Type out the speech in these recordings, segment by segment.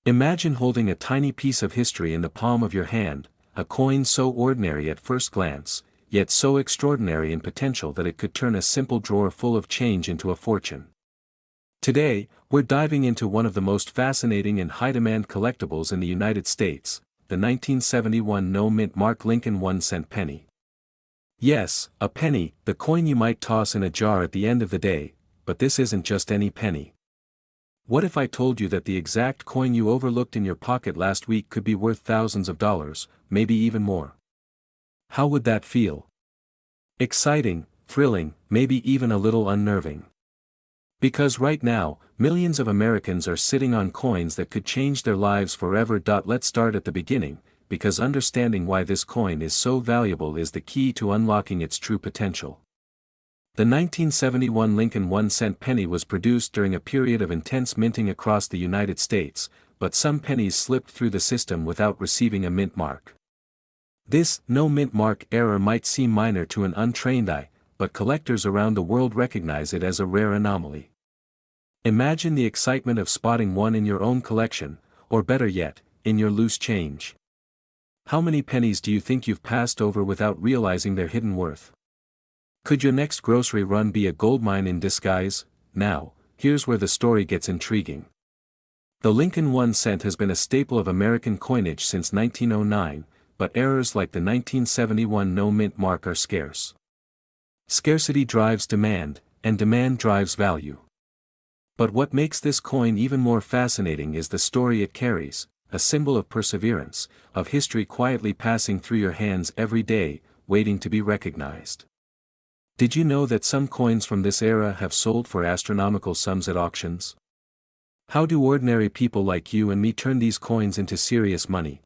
Imagine holding a tiny piece of history in the palm of your hand, a coin so ordinary at first glance, yet so extraordinary in potential that it could turn a simple drawer full of change into a fortune. Today, we're diving into one of the most fascinating and high-demand collectibles in the United States, the 1971 no-mint mark Lincoln 1-cent penny. Yes, a penny, the coin you might toss in a jar at the end of the day, but this isn't just any penny. What if I told you that the exact coin you overlooked in your pocket last week could be worth thousands of dollars, maybe even more? How would that feel? Exciting, thrilling, maybe even a little unnerving. Because right now, millions of Americans are sitting on coins that could change their lives forever. Let's start at the beginning, because understanding why this coin is so valuable is the key to unlocking its true potential. The 1971 Lincoln 1-cent penny was produced during a period of intense minting across the United States, but some pennies slipped through the system without receiving a mint mark. This no-mint mark error might seem minor to an untrained eye, but collectors around the world recognize it as a rare anomaly. Imagine the excitement of spotting one in your own collection, or better yet, in your loose change. How many pennies do you think you've passed over without realizing their hidden worth? Could your next grocery run be a goldmine in disguise? Now, here's where the story gets intriguing. The Lincoln 1 cent has been a staple of American coinage since 1909, but errors like the 1971 no-mint mark are scarce. Scarcity drives demand, and demand drives value. But what makes this coin even more fascinating is the story it carries, a symbol of perseverance, of history quietly passing through your hands every day, waiting to be recognized. Did you know that some coins from this era have sold for astronomical sums at auctions? How do ordinary people like you and me turn these coins into serious money?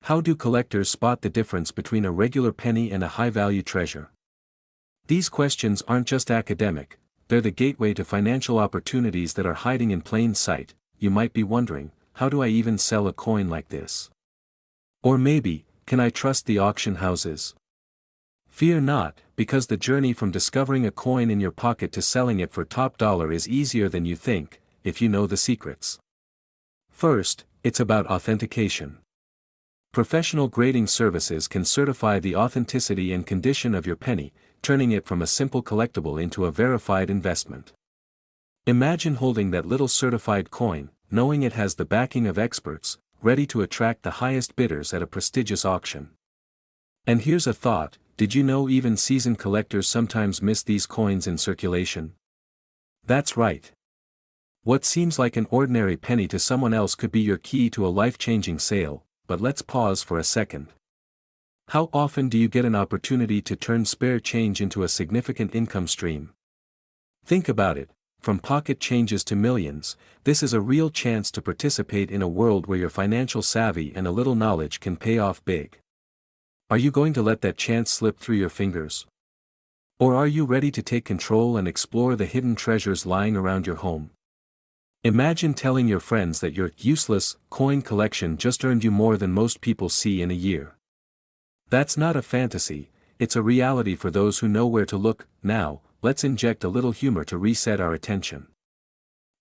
How do collectors spot the difference between a regular penny and a high-value treasure? These questions aren't just academic, they're the gateway to financial opportunities that are hiding in plain sight. You might be wondering, how do I even sell a coin like this? Or maybe, can I trust the auction houses? Fear not, because the journey from discovering a coin in your pocket to selling it for top dollar is easier than you think, if you know the secrets. First, it's about authentication. Professional grading services can certify the authenticity and condition of your penny, turning it from a simple collectible into a verified investment. Imagine holding that little certified coin, knowing it has the backing of experts, ready to attract the highest bidders at a prestigious auction. And here's a thought. Did you know even seasoned collectors sometimes miss these coins in circulation? That's right. What seems like an ordinary penny to someone else could be your key to a life-changing sale, but let's pause for a second. How often do you get an opportunity to turn spare change into a significant income stream? Think about it, from pocket changes to millions, this is a real chance to participate in a world where your financial savvy and a little knowledge can pay off big. Are you going to let that chance slip through your fingers? Or are you ready to take control and explore the hidden treasures lying around your home? Imagine telling your friends that your useless coin collection just earned you more than most people see in a year. That's not a fantasy, it's a reality for those who know where to look. Now, let's inject a little humor to reset our attention.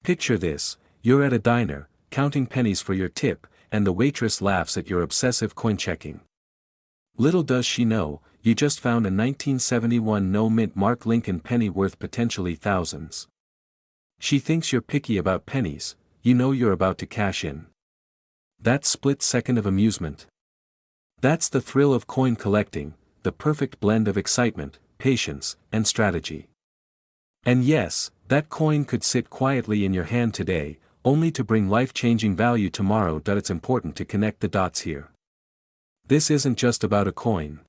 Picture this, you're at a diner, counting pennies for your tip, and the waitress laughs at your obsessive coin checking. Little does she know, you just found a 1971 no-mint mark Lincoln penny worth potentially thousands. She thinks you're picky about pennies, you know you're about to cash in. That split second of amusement. That's the thrill of coin collecting, the perfect blend of excitement, patience, and strategy. And yes, that coin could sit quietly in your hand today, only to bring life-changing value tomorrow. It's important to connect the dots here. This isn't just about a coin.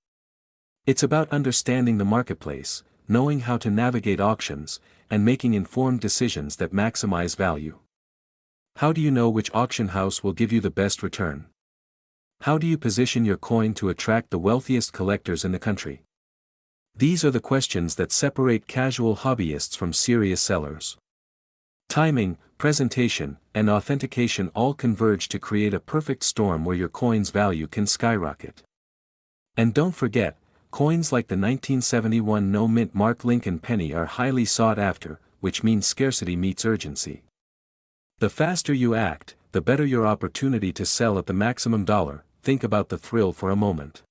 It's about understanding the marketplace, knowing how to navigate auctions, and making informed decisions that maximize value. How do you know which auction house will give you the best return? How do you position your coin to attract the wealthiest collectors in the country? These are the questions that separate casual hobbyists from serious sellers. Timing, presentation, and authentication all converge to create a perfect storm where your coin's value can skyrocket. And don't forget, coins like the 1971 no-mint mark Lincoln penny are highly sought after, which means scarcity meets urgency. The faster you act, the better your opportunity to sell at the maximum dollar. Think about the thrill for a moment.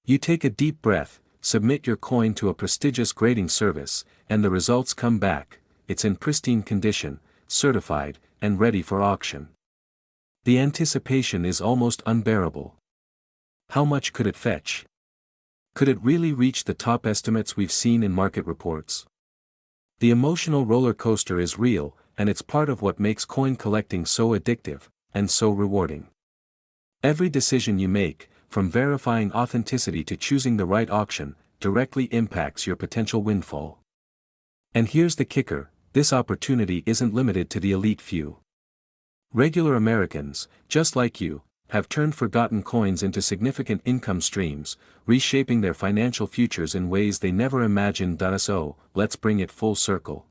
You take a deep breath, submit your coin to a prestigious grading service, and the results come back. It's in pristine condition, certified, and ready for auction. The anticipation is almost unbearable. How much could it fetch? Could it really reach the top estimates we've seen in market reports? The emotional roller coaster is real, and it's part of what makes coin collecting so addictive, and so rewarding. Every decision you make, from verifying authenticity to choosing the right auction, directly impacts your potential windfall. And here's the kicker, this opportunity isn't limited to the elite few. Regular Americans, just like you, have turned forgotten coins into significant income streams, reshaping their financial futures in ways they never imagined. So, let's bring it full circle.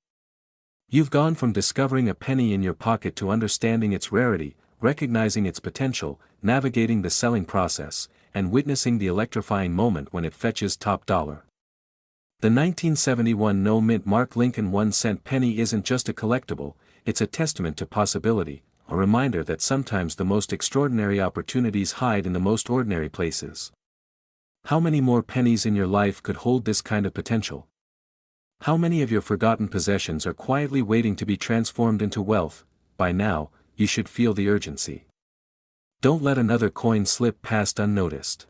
You've gone from discovering a penny in your pocket to understanding its rarity, recognizing its potential, navigating the selling process, and witnessing the electrifying moment when it fetches top dollar. The 1971 no-mint Mark Lincoln 1-cent penny isn't just a collectible, it's a testament to possibility, a reminder that sometimes the most extraordinary opportunities hide in the most ordinary places. How many more pennies in your life could hold this kind of potential? How many of your forgotten possessions are quietly waiting to be transformed into wealth? By now, you should feel the urgency. Don't let another coin slip past unnoticed.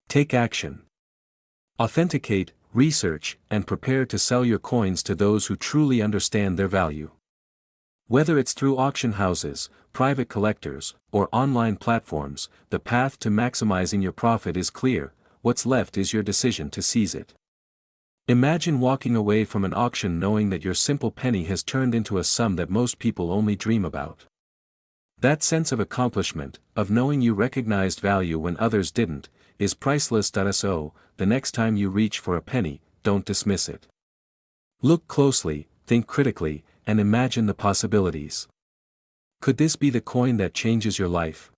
Take action. Authenticate, research, and prepare to sell your coins to those who truly understand their value. Whether it's through auction houses, private collectors, or online platforms, the path to maximizing your profit is clear. What's left is your decision to seize it. Imagine walking away from an auction knowing that your simple penny has turned into a sum that most people only dream about. That sense of accomplishment, of knowing you recognized value when others didn't, is priceless. So, the next time you reach for a penny, don't dismiss it. Look closely, think critically, and imagine the possibilities. Could this be the coin that changes your life?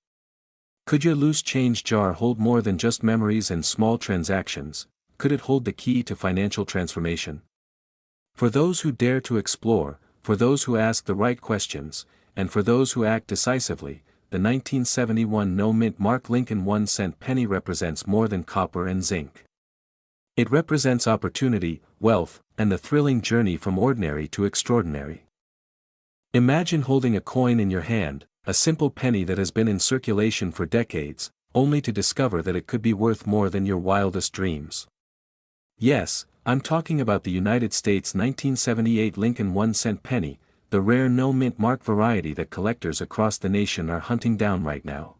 Could your loose change jar hold more than just memories and small transactions? Could it hold the key to financial transformation? For those who dare to explore, for those who ask the right questions, and for those who act decisively, the 1971 no-mint Mark Lincoln 1-cent penny represents more than copper and zinc. It represents opportunity, wealth, and the thrilling journey from ordinary to extraordinary. Imagine holding a coin in your hand, a simple penny that has been in circulation for decades, only to discover that it could be worth more than your wildest dreams. Yes, I'm talking about the United States 1978 Lincoln 1-cent penny, the rare no-mint mark variety that collectors across the nation are hunting down right now.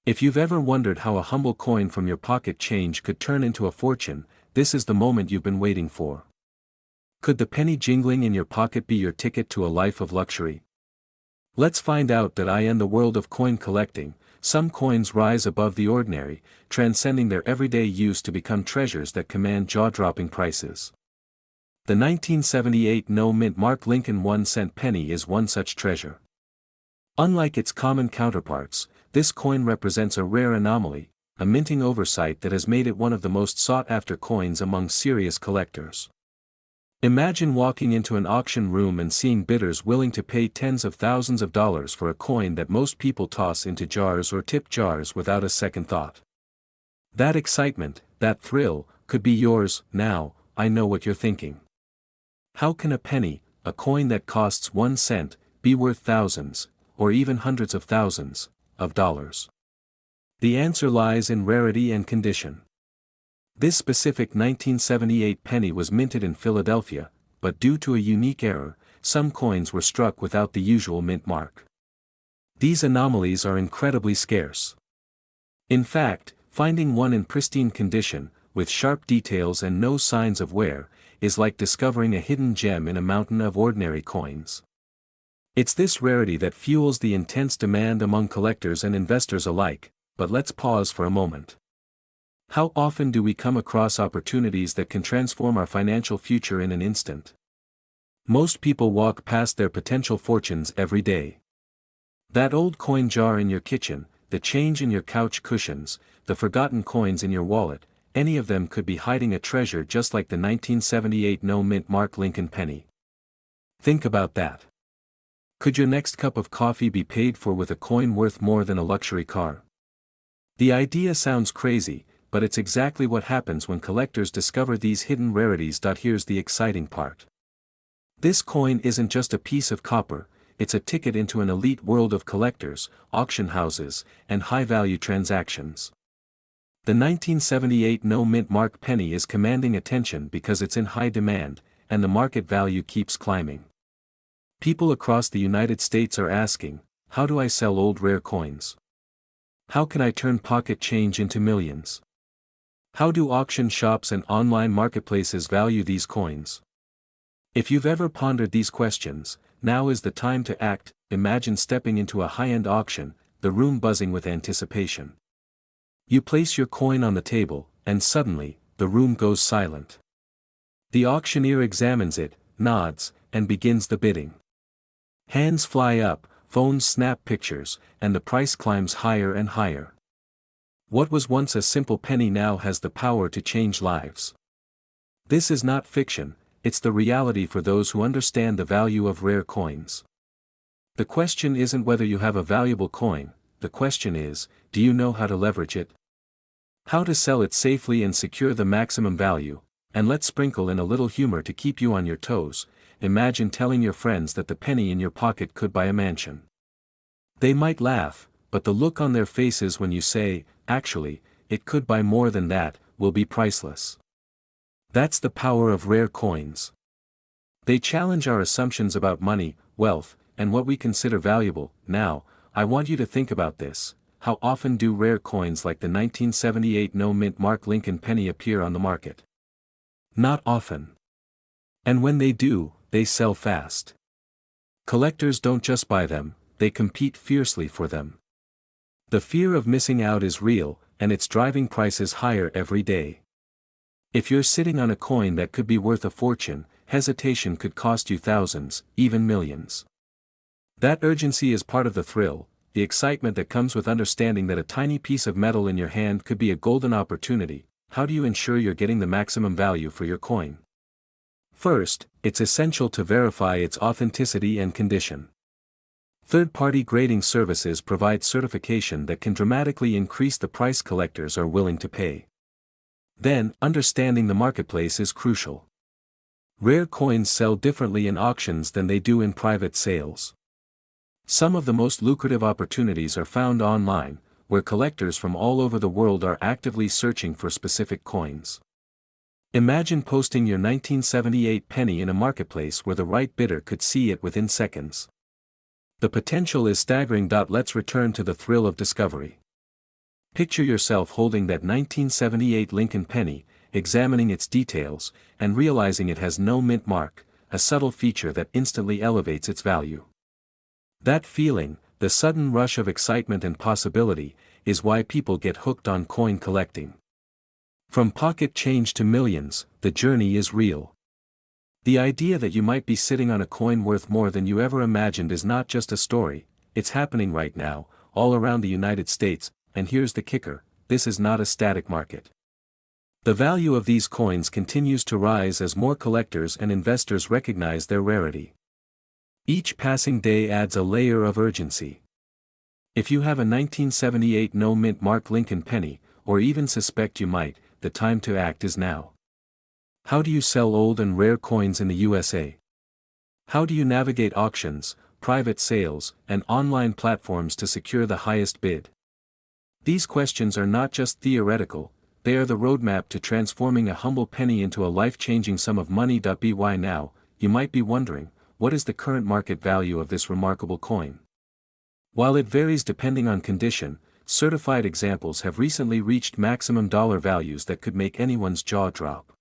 If you've ever wondered how a humble coin from your pocket change could turn into a fortune, this is the moment you've been waiting for. Could the penny jingling in your pocket be your ticket to a life of luxury? Let's find out. In the world of coin collecting, some coins rise above the ordinary, transcending their everyday use to become treasures that command jaw-dropping prices. The 1978 no-mint Mark Lincoln 1-cent penny is one such treasure. Unlike its common counterparts, this coin represents a rare anomaly, a minting oversight that has made it one of the most sought-after coins among serious collectors. Imagine walking into an auction room and seeing bidders willing to pay tens of thousands of dollars for a coin that most people toss into jars or tip jars without a second thought. That excitement, that thrill, could be yours. Now, I know what you're thinking. How can a penny, a coin that costs 1 cent, be worth thousands, or even hundreds of thousands, of dollars? The answer lies in rarity and condition. This specific 1978 penny was minted in Philadelphia, but due to a unique error, some coins were struck without the usual mint mark. These anomalies are incredibly scarce. In fact, finding one in pristine condition, with sharp details and no signs of wear, is like discovering a hidden gem in a mountain of ordinary coins. It's this rarity that fuels the intense demand among collectors and investors alike. But let's pause for a moment. How often do we come across opportunities that can transform our financial future in an instant? Most people walk past their potential fortunes every day. That old coin jar in your kitchen, the change in your couch cushions, the forgotten coins in your wallet, any of them could be hiding a treasure just like the 1978 no-mint Mark Lincoln penny. Think about that. Could your next cup of coffee be paid for with a coin worth more than a luxury car? The idea sounds crazy, but it's exactly what happens when collectors discover these hidden rarities. Here's the exciting part. This coin isn't just a piece of copper, it's a ticket into an elite world of collectors, auction houses, and high-value transactions. The 1978 no-mint mark penny is commanding attention because it's in high demand, and the market value keeps climbing. People across the United States are asking, how do I sell old rare coins? How can I turn pocket change into millions? How do auction shops and online marketplaces value these coins? If you've ever pondered these questions, now is the time to act. Imagine stepping into a high-end auction, the room buzzing with anticipation. You place your coin on the table, and suddenly, the room goes silent. The auctioneer examines it, nods, and begins the bidding. Hands fly up, phones snap pictures, and the price climbs higher and higher. What was once a simple penny now has the power to change lives. This is not fiction, it's the reality for those who understand the value of rare coins. The question isn't whether you have a valuable coin, the question is, do you know how to leverage it? How to sell it safely and secure the maximum value, and let's sprinkle in a little humor to keep you on your toes. Imagine telling your friends that the penny in your pocket could buy a mansion. They might laugh, but the look on their faces when you say, actually, it could buy more than that, will be priceless. That's the power of rare coins. They challenge our assumptions about money, wealth, and what we consider valuable. Now, I want you to think about this. How often do rare coins like the 1978 no-mint mark Lincoln penny appear on the market? Not often. And when they do, they sell fast. Collectors don't just buy them, they compete fiercely for them. The fear of missing out is real, and it's driving prices higher every day. If you're sitting on a coin that could be worth a fortune, hesitation could cost you thousands, even millions. That urgency is part of the thrill, the excitement that comes with understanding that a tiny piece of metal in your hand could be a golden opportunity. How do you ensure you're getting the maximum value for your coin? First, it's essential to verify its authenticity and condition. Third-party grading services provide certification that can dramatically increase the price collectors are willing to pay. Then, understanding the marketplace is crucial. Rare coins sell differently in auctions than they do in private sales. Some of the most lucrative opportunities are found online, where collectors from all over the world are actively searching for specific coins. Imagine posting your 1978 penny in a marketplace where the right bidder could see it within seconds. The potential is staggering. Let's return to the thrill of discovery. Picture yourself holding that 1978 Lincoln penny, examining its details, and realizing it has no mint mark, a subtle feature that instantly elevates its value. That feeling, the sudden rush of excitement and possibility, is why people get hooked on coin collecting. From pocket change to millions, the journey is real. The idea that you might be sitting on a coin worth more than you ever imagined is not just a story, it's happening right now, all around the United States, and here's the kicker, this is not a static market. The value of these coins continues to rise as more collectors and investors recognize their rarity. Each passing day adds a layer of urgency. If you have a 1978 no-mint mark Lincoln penny, or even suspect you might, the time to act is now. How do you sell old and rare coins in the USA? How do you navigate auctions, private sales, and online platforms to secure the highest bid? These questions are not just theoretical, they are the roadmap to transforming a humble penny into a life-changing sum of money. By now, you might be wondering, what is the current market value of this remarkable coin? While it varies depending on condition, certified examples have recently reached maximum dollar values that could make anyone's jaw drop.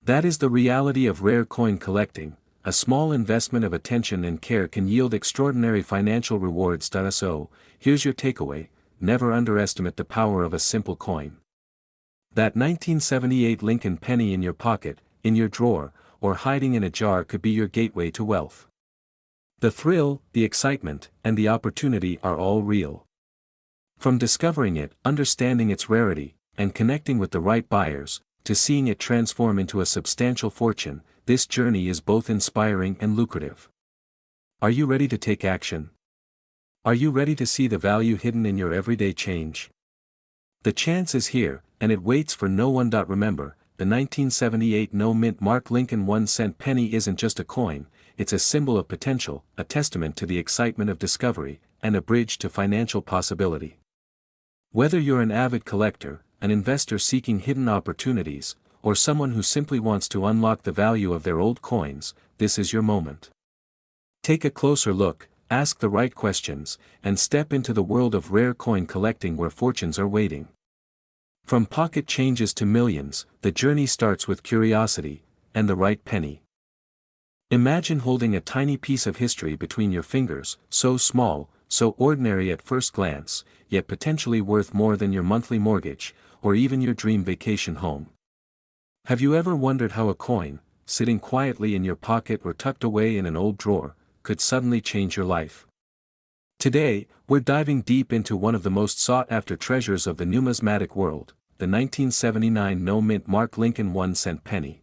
That is the reality of rare coin collecting. A small investment of attention and care can yield extraordinary financial rewards. So, here's your takeaway, never underestimate the power of a simple coin. That 1978 Lincoln penny in your pocket, in your drawer, or hiding in a jar could be your gateway to wealth. The thrill, the excitement, and the opportunity are all real. From discovering it, understanding its rarity, and connecting with the right buyers, to seeing it transform into a substantial fortune, this journey is both inspiring and lucrative. Are you ready to take action? Are you ready to see the value hidden in your everyday change? The chance is here, and it waits for no one. Remember, the 1978 no-mint mark Lincoln 1-cent penny isn't just a coin, it's a symbol of potential, a testament to the excitement of discovery, and a bridge to financial possibility. Whether you're an avid collector, an investor seeking hidden opportunities, or someone who simply wants to unlock the value of their old coins, this is your moment. Take a closer look, ask the right questions, and step into the world of rare coin collecting where fortunes are waiting. From pocket changes to millions, the journey starts with curiosity, and the right penny. Imagine holding a tiny piece of history between your fingers, so small, so ordinary at first glance, yet potentially worth more than your monthly mortgage, or even your dream vacation home. Have you ever wondered how a coin, sitting quietly in your pocket or tucked away in an old drawer, could suddenly change your life? Today, we're diving deep into one of the most sought-after treasures of the numismatic world, the 1979 no-mint mark Lincoln 1-cent penny.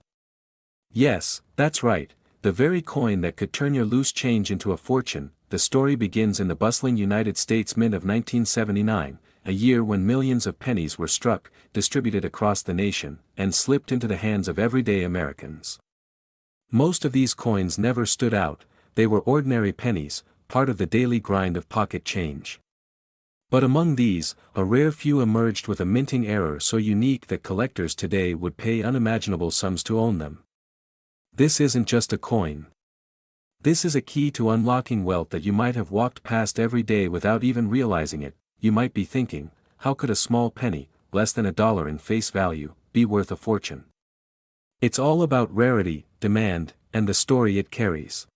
Yes, that's right, the very coin that could turn your loose change into a fortune. The story begins in the bustling United States Mint of 1979, a year when millions of pennies were struck, distributed across the nation, and slipped into the hands of everyday Americans. Most of these coins never stood out, they were ordinary pennies, part of the daily grind of pocket change. But among these, a rare few emerged with a minting error so unique that collectors today would pay unimaginable sums to own them. This isn't just a coin. This is a key to unlocking wealth that you might have walked past every day without even realizing it. You might be thinking, how could a small penny, less than $1 in face value, be worth a fortune? It's all about rarity, demand, and the story it carries.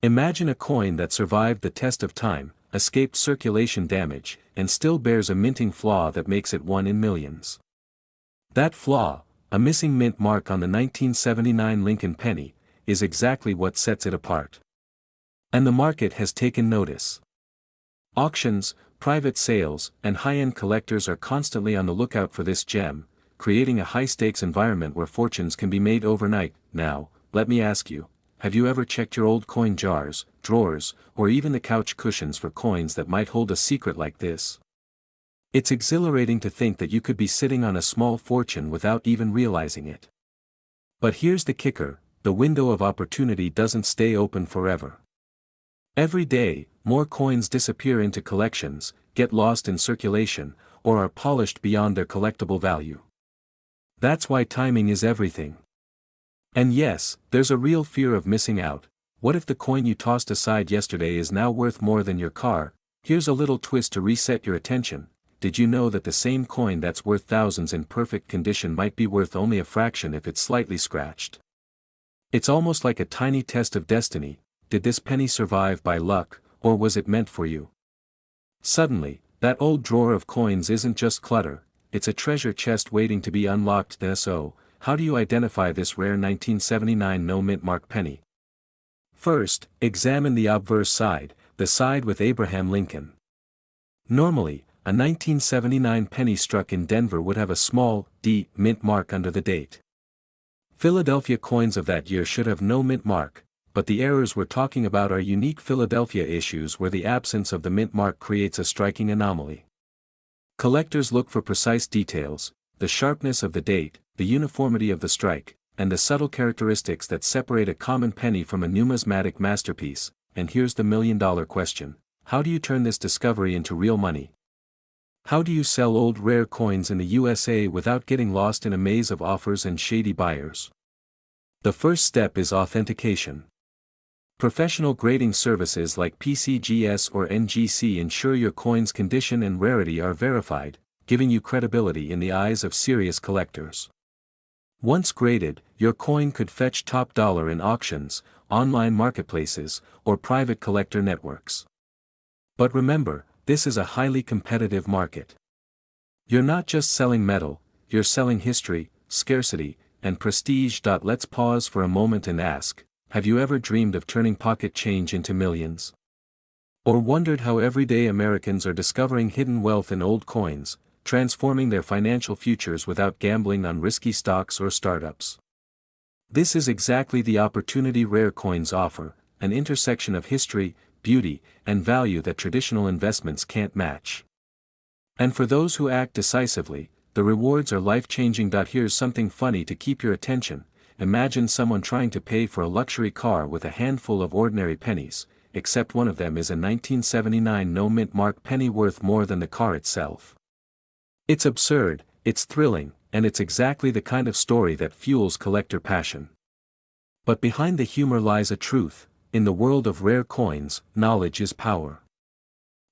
Imagine a coin that survived the test of time, escaped circulation damage, and still bears a minting flaw that makes it one in millions. That flaw, a missing mint mark on the 1979 Lincoln penny, is exactly what sets it apart. And the market has taken notice. Auctions, private sales, and high-end collectors are constantly on the lookout for this gem, creating a high-stakes environment where fortunes can be made overnight. Now, let me ask you, have you ever checked your old coin jars, drawers, or even the couch cushions for coins that might hold a secret like this? It's exhilarating to think that you could be sitting on a small fortune without even realizing it. But here's the kicker, the window of opportunity doesn't stay open forever. Every day, more coins disappear into collections, get lost in circulation, or are polished beyond their collectible value. That's why timing is everything. And yes, there's a real fear of missing out. What if the coin you tossed aside yesterday is now worth more than your car? Here's a little twist to reset your attention. Did you know that the same coin that's worth thousands in perfect condition might be worth only a fraction if it's slightly scratched? It's almost like a tiny test of destiny. Did this penny survive by luck, or was it meant for you? Suddenly, that old drawer of coins isn't just clutter, it's a treasure chest waiting to be unlocked. So, how do you identify this rare 1979 no-mint mark penny? First, examine the obverse side, the side with Abraham Lincoln. Normally, a 1979 penny struck in Denver would have a small, D, mint mark under the date. Philadelphia coins of that year should have no mint mark, but the errors we're talking about are unique Philadelphia issues where the absence of the mint mark creates a striking anomaly. Collectors look for precise details, the sharpness of the date, the uniformity of the strike, and the subtle characteristics that separate a common penny from a numismatic masterpiece. And here's the million-dollar question: how do you turn this discovery into real money? How do you sell old rare coins in the USA without getting lost in a maze of offers and shady buyers? The first step is authentication. Professional grading services like PCGS or NGC ensure your coin's condition and rarity are verified, giving you credibility in the eyes of serious collectors. Once graded, your coin could fetch top dollar in auctions, online marketplaces, or private collector networks. But remember, this is a highly competitive market. You're not just selling metal, you're selling history, scarcity, and prestige. Let's pause for a moment and ask, have you ever dreamed of turning pocket change into millions? Or wondered how everyday Americans are discovering hidden wealth in old coins, transforming their financial futures without gambling on risky stocks or startups? This is exactly the opportunity rare coins offer, an intersection of history, beauty, and value that traditional investments can't match. And for those who act decisively, the rewards are life-changing. Here's something funny to keep your attention. Imagine someone trying to pay for a luxury car with a handful of ordinary pennies, except one of them is a 1979 no-mint mark penny worth more than the car itself. It's absurd, it's thrilling, and it's exactly the kind of story that fuels collector passion. But behind the humor lies a truth: in the world of rare coins, knowledge is power.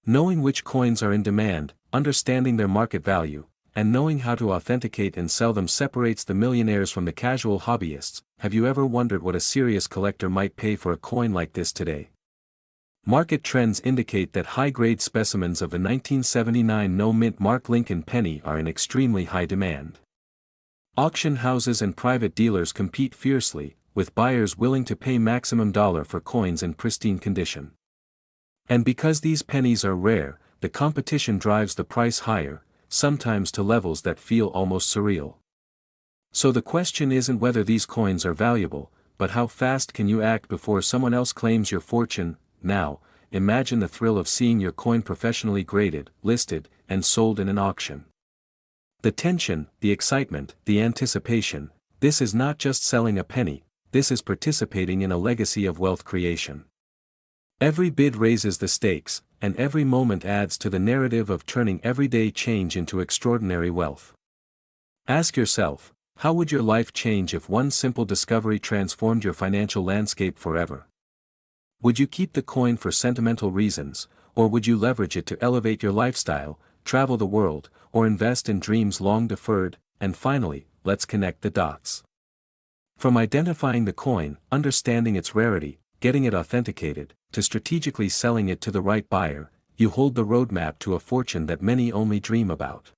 Knowing which coins are in demand, understanding their market value, and knowing how to authenticate and sell them separates the millionaires from the casual hobbyists. Have you ever wondered what a serious collector might pay for a coin like this today? Market trends indicate that high-grade specimens of the 1979 no-mint mark Lincoln penny are in extremely high demand. Auction houses and private dealers compete fiercely, with buyers willing to pay maximum dollar for coins in pristine condition. And because these pennies are rare, the competition drives the price higher, sometimes to levels that feel almost surreal. So the question isn't whether these coins are valuable, but how fast can you act before someone else claims your fortune. Now, imagine the thrill of seeing your coin professionally graded, listed, and sold in an auction. The tension, the excitement, the anticipation. This is not just selling a penny, this is participating in a legacy of wealth creation. Every bid raises the stakes, and every moment adds to the narrative of turning everyday change into extraordinary wealth. Ask yourself, how would your life change if one simple discovery transformed your financial landscape forever? Would you keep the coin for sentimental reasons, or would you leverage it to elevate your lifestyle, travel the world, or invest in dreams long deferred? And finally, let's connect the dots. From identifying the coin, understanding its rarity, getting it authenticated, to strategically selling it to the right buyer, you hold the roadmap to a fortune that many only dream about.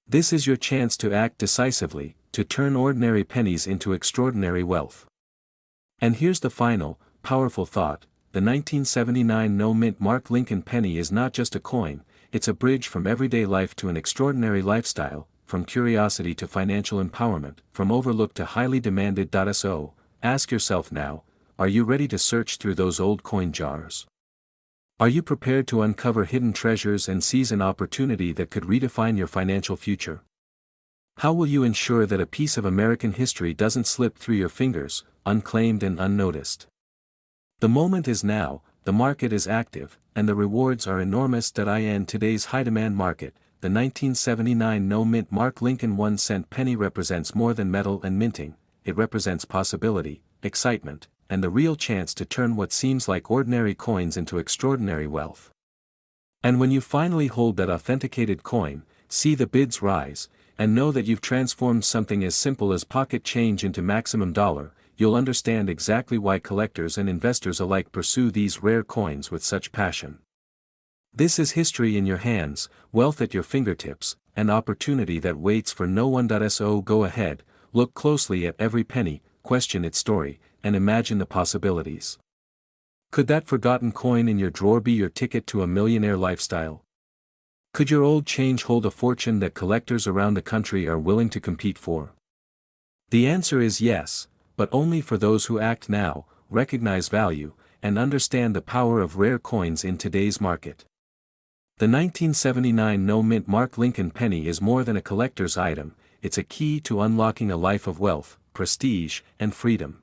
This is your chance to act decisively, to turn ordinary pennies into extraordinary wealth. And here's the final, powerful thought: the 1979 no-mint mark Lincoln penny is not just a coin, it's a bridge from everyday life to an extraordinary lifestyle, from curiosity to financial empowerment, from overlooked to highly demanded. So, ask yourself now, are you ready to search through those old coin jars? Are you prepared to uncover hidden treasures and seize an opportunity that could redefine your financial future? How will you ensure that a piece of American history doesn't slip through your fingers, unclaimed and unnoticed? The moment is now, the market is active, and the rewards are enormous. In today's high-demand market, the 1979 no-mint mark Lincoln 1-cent penny represents more than metal and minting. It represents possibility, excitement, and the real chance to turn what seems like ordinary coins into extraordinary wealth. And when you finally hold that authenticated coin, see the bids rise, and know that you've transformed something as simple as pocket change into maximum dollar, you'll understand exactly why collectors and investors alike pursue these rare coins with such passion. This is history in your hands, wealth at your fingertips, an opportunity that waits for no one. So go ahead, look closely at every penny, question its story, and imagine the possibilities. Could that forgotten coin in your drawer be your ticket to a millionaire lifestyle? Could your old change hold a fortune that collectors around the country are willing to compete for? The answer is yes, but only for those who act now, recognize value, and understand the power of rare coins in today's market. The 1979 no-mint mark Lincoln penny is more than a collector's item, it's a key to unlocking a life of wealth, prestige, and freedom.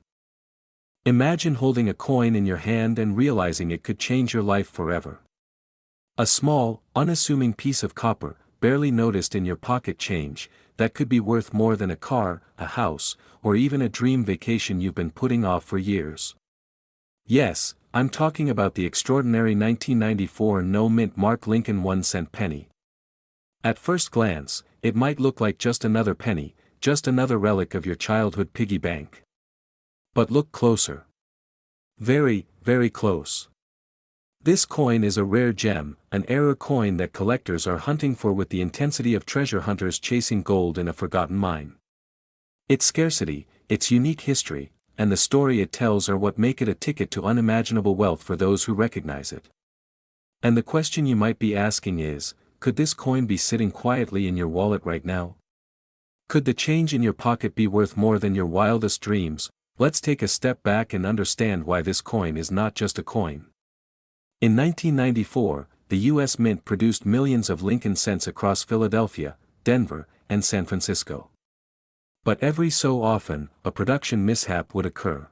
Imagine holding a coin in your hand and realizing it could change your life forever. A small, unassuming piece of copper, barely noticed in your pocket change, that could be worth more than a car, a house, or even a dream vacation you've been putting off for years. Yes, I'm talking about the extraordinary 1994 no-mint mark Lincoln 1-cent penny. At first glance, it might look like just another penny, just another relic of your childhood piggy bank. But look closer. Very, very close. This coin is a rare gem, an rare coin that collectors are hunting for with the intensity of treasure hunters chasing gold in a forgotten mine. Its scarcity, its unique history, and the story it tells are what make it a ticket to unimaginable wealth for those who recognize it. And the question you might be asking is, could this coin be sitting quietly in your wallet right now? Could the change in your pocket be worth more than your wildest dreams? Let's take a step back and understand why this coin is not just a coin. In 1994, the U.S. Mint produced millions of Lincoln cents across Philadelphia, Denver, and San Francisco. But every so often, a production mishap would occur.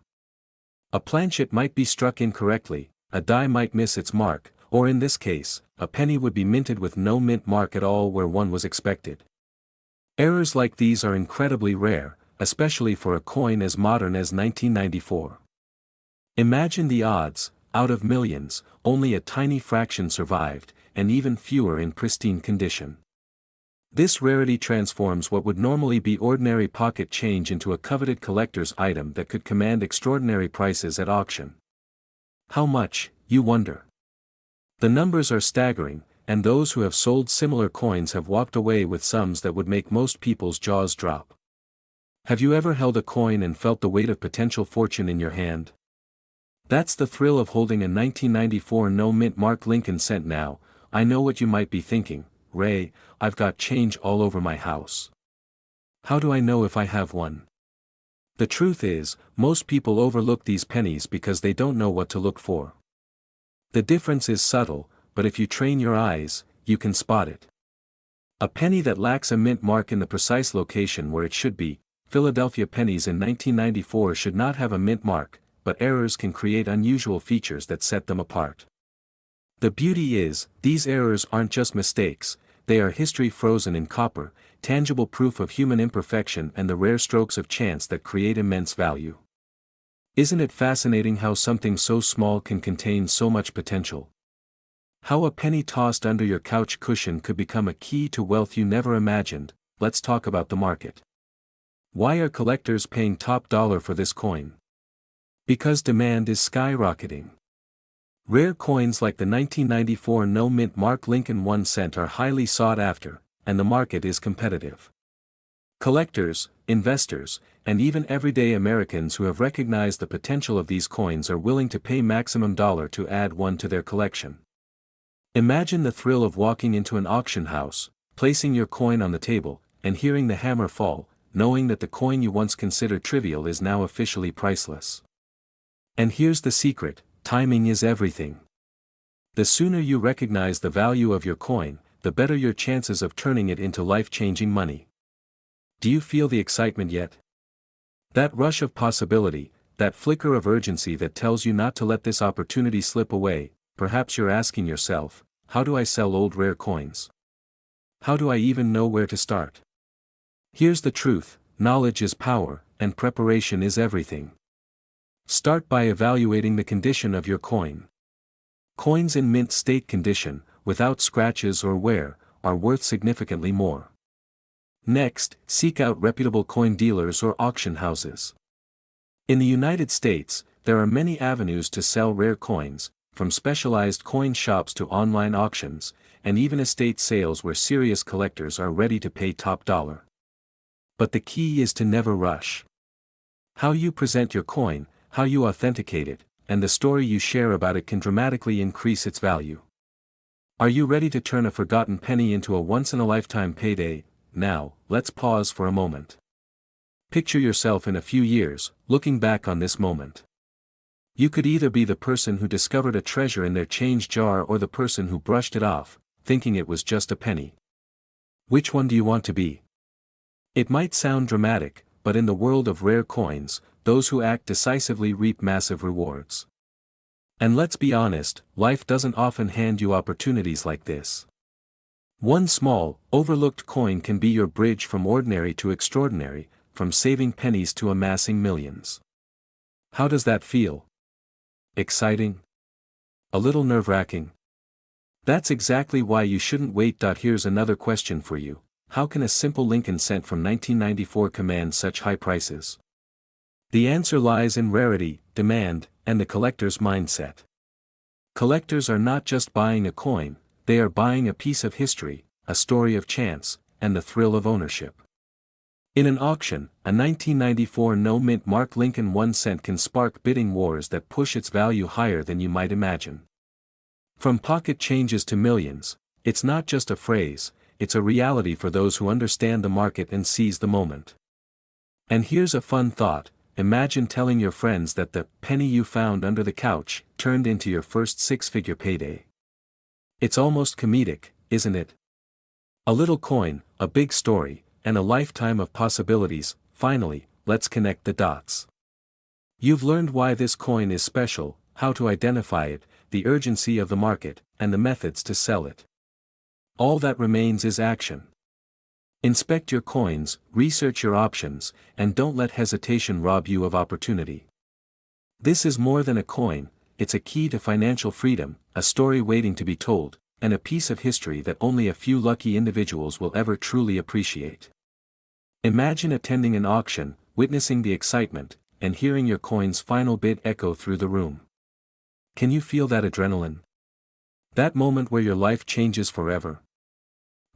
A planchet might be struck incorrectly, a die might miss its mark, or in this case, a penny would be minted with no mint mark at all where one was expected. Errors like these are incredibly rare, especially for a coin as modern as 1994. Imagine the odds: out of millions, only a tiny fraction survived, and even fewer in pristine condition. This rarity transforms what would normally be ordinary pocket change into a coveted collector's item that could command extraordinary prices at auction. How much, you wonder? The numbers are staggering, and those who have sold similar coins have walked away with sums that would make most people's jaws drop. Have you ever held a coin and felt the weight of potential fortune in your hand? That's the thrill of holding a 1994 no mint mark Lincoln cent now. I know what you might be thinking: Ray, I've got change all over my house. How do I know if I have one? The truth is, most people overlook these pennies because they don't know what to look for. The difference is subtle, but if you train your eyes, you can spot it. A penny that lacks a mint mark in the precise location where it should be. Philadelphia pennies in 1994 should not have a mint mark, but errors can create unusual features that set them apart. The beauty is, these errors aren't just mistakes, they are history frozen in copper, tangible proof of human imperfection and the rare strokes of chance that create immense value. Isn't it fascinating how something so small can contain so much potential? How a penny tossed under your couch cushion could become a key to wealth you never imagined. Let's talk about the market. Why are collectors paying top dollar for this coin? Because demand is skyrocketing. Rare coins like the 1994 no mint mark Lincoln 1 cent are highly sought after, and the market is competitive. Collectors, investors, and even everyday Americans who have recognized the potential of these coins are willing to pay maximum dollar to add one to their collection. Imagine the thrill of walking into an auction house, placing your coin on the table, and hearing the hammer fall, knowing that the coin you once considered trivial is now officially priceless. And here's the secret: timing is everything. The sooner you recognize the value of your coin, the better your chances of turning it into life-changing money. Do you feel the excitement yet? That rush of possibility, that flicker of urgency that tells you not to let this opportunity slip away. Perhaps you're asking yourself, how do I sell old rare coins? How do I even know where to start? Here's the truth: knowledge is power, and preparation is everything. Start by evaluating the condition of your coin. Coins in mint state condition, without scratches or wear, are worth significantly more. Next, seek out reputable coin dealers or auction houses. In the United States, there are many avenues to sell rare coins, from specialized coin shops to online auctions, and even estate sales where serious collectors are ready to pay top dollar. But the key is to never rush. How you present your coin, how you authenticate it, and the story you share about it can dramatically increase its value. Are you ready to turn a forgotten penny into a once-in-a-lifetime payday? Now, let's pause for a moment. Picture yourself in a few years, looking back on this moment. You could either be the person who discovered a treasure in their change jar or the person who brushed it off, thinking it was just a penny. Which one do you want to be? It might sound dramatic, but in the world of rare coins, those who act decisively reap massive rewards. And let's be honest, life doesn't often hand you opportunities like this. One small, overlooked coin can be your bridge from ordinary to extraordinary, from saving pennies to amassing millions. How does that feel? Exciting? A little nerve-wracking? That's exactly why you shouldn't wait. Here's another question for you: how can a simple Lincoln cent from 1994 command such high prices? The answer lies in rarity, demand, and the collector's mindset. Collectors are not just buying a coin, they are buying a piece of history, a story of chance, and the thrill of ownership. In an auction, a 1994 no mint mark Lincoln 1 cent can spark bidding wars that push its value higher than you might imagine. From pocket changes to millions, it's not just a phrase, it's a reality for those who understand the market and seize the moment. And here's a fun thought: imagine telling your friends that the penny you found under the couch turned into your first six-figure payday. It's almost comedic, isn't it? A little coin, a big story, and a lifetime of possibilities. Finally, let's connect the dots. You've learned why this coin is special, how to identify it, the urgency of the market, and the methods to sell it. All that remains is action. Inspect your coins, research your options, and don't let hesitation rob you of opportunity. This is more than a coin, it's a key to financial freedom, a story waiting to be told, and a piece of history that only a few lucky individuals will ever truly appreciate. Imagine attending an auction, witnessing the excitement, and hearing your coin's final bid echo through the room. Can you feel that adrenaline? That moment where your life changes forever?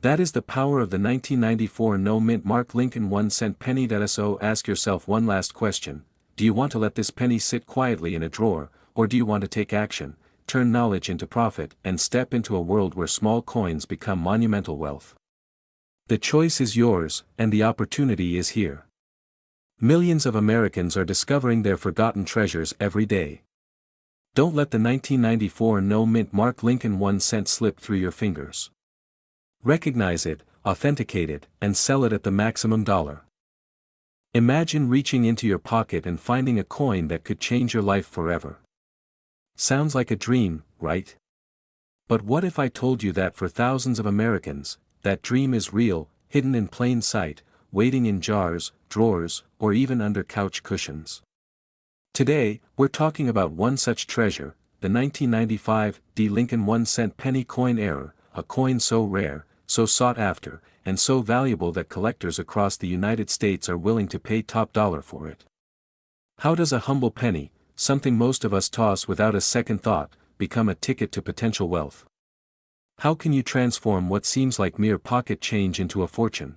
That is the power of the 1994 no-mint mark Lincoln 1-cent penny. So ask yourself one last question: do you want to let this penny sit quietly in a drawer, or do you want to take action, turn knowledge into profit, and step into a world where small coins become monumental wealth? The choice is yours, and the opportunity is here. Millions of Americans are discovering their forgotten treasures every day. Don't let the 1994 no-mint mark Lincoln 1-cent slip through your fingers. Recognize it, authenticate it, and sell it at the maximum dollar. Imagine reaching into your pocket and finding a coin that could change your life forever. Sounds like a dream, right? But what if I told you that for thousands of Americans, that dream is real, hidden in plain sight, waiting in jars, drawers, or even under couch cushions? Today, we're talking about one such treasure, the 1995 Lincoln 1-cent penny coin error, a coin so rare, so sought after, and so valuable that collectors across the United States are willing to pay top dollar for it. How does a humble penny, something most of us toss without a second thought, become a ticket to potential wealth? How can you transform what seems like mere pocket change into a fortune?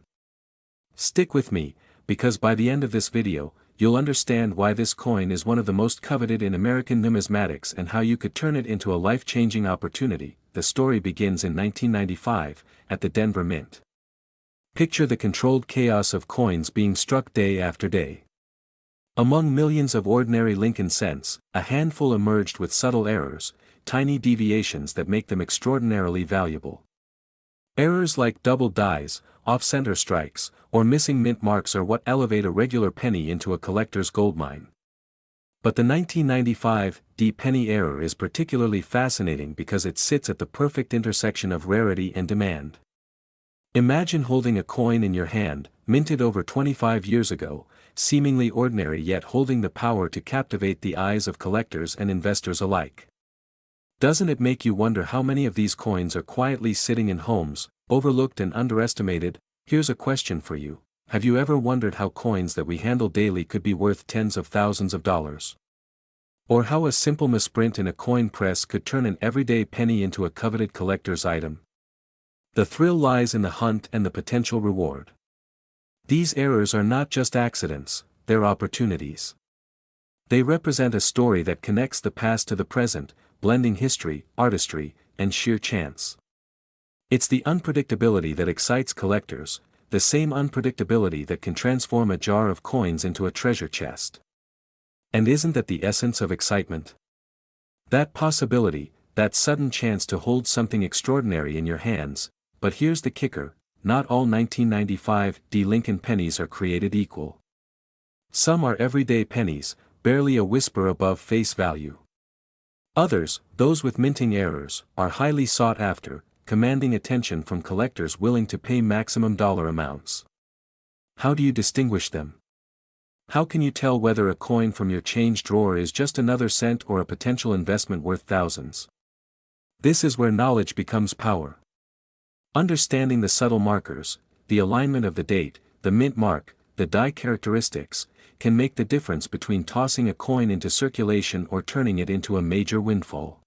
Stick with me, because by the end of this video, you'll understand why this coin is one of the most coveted in American numismatics and how you could turn it into a life-changing opportunity. The story begins in 1995, at the Denver Mint. Picture the controlled chaos of coins being struck day after day. Among millions of ordinary Lincoln cents, a handful emerged with subtle errors, tiny deviations that make them extraordinarily valuable. Errors like double dies, off-center strikes, or missing mint marks are what elevate a regular penny into a collector's goldmine. But the 1995 penny error is particularly fascinating because it sits at the perfect intersection of rarity and demand. Imagine holding a coin in your hand, minted over 25 years ago, seemingly ordinary yet holding the power to captivate the eyes of collectors and investors alike. Doesn't it make you wonder how many of these coins are quietly sitting in homes, overlooked and underestimated? Here's a question for you: have you ever wondered how coins that we handle daily could be worth tens of thousands of dollars? Or how a simple misprint in a coin press could turn an everyday penny into a coveted collector's item? The thrill lies in the hunt and the potential reward. These errors are not just accidents, they're opportunities. They represent a story that connects the past to the present, blending history, artistry, and sheer chance. It's the unpredictability that excites collectors, the same unpredictability that can transform a jar of coins into a treasure chest. And isn't that the essence of excitement? That possibility, that sudden chance to hold something extraordinary in your hands. But here's the kicker: not all 1995 Lincoln pennies are created equal. Some are everyday pennies, barely a whisper above face value. Others, those with minting errors, are highly sought after, commanding attention from collectors willing to pay maximum dollar amounts. How do you distinguish them? How can you tell whether a coin from your change drawer is just another cent or a potential investment worth thousands? This is where knowledge becomes power. Understanding the subtle markers, the alignment of the date, the mint mark, the die characteristics, can make the difference between tossing a coin into circulation or turning it into a major windfall.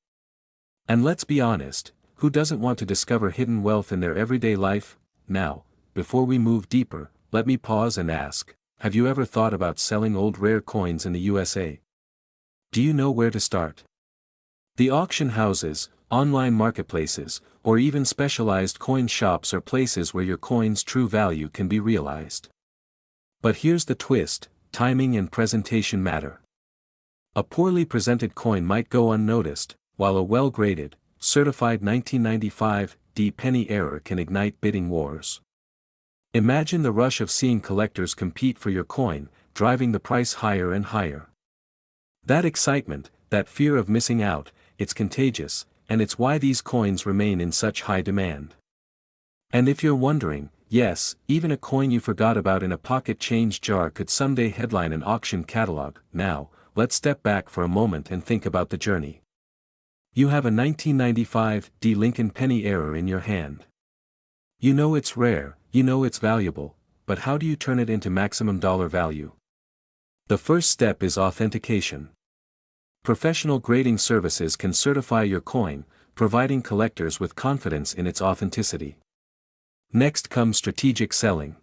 And let's be honest, who doesn't want to discover hidden wealth in their everyday life? Now, before we move deeper, let me pause and ask: have you ever thought about selling old rare coins in the USA? Do you know where to start? The auction houses, online marketplaces, or even specialized coin shops are places where your coin's true value can be realized. But here's the twist: timing and presentation matter. A poorly presented coin might go unnoticed, while a well-graded, certified 1995 D penny error can ignite bidding wars. Imagine the rush of seeing collectors compete for your coin, driving the price higher and higher. That excitement, that fear of missing out, it's contagious, and it's why these coins remain in such high demand. And if you're wondering, yes, even a coin you forgot about in a pocket change jar could someday headline an auction catalog. Now, let's step back for a moment and think about the journey. You have a 1995 D Lincoln penny error in your hand. You know it's rare, you know it's valuable, but how do you turn it into maximum dollar value? The first step is authentication. Professional grading services can certify your coin, providing collectors with confidence in its authenticity. Next comes strategic selling.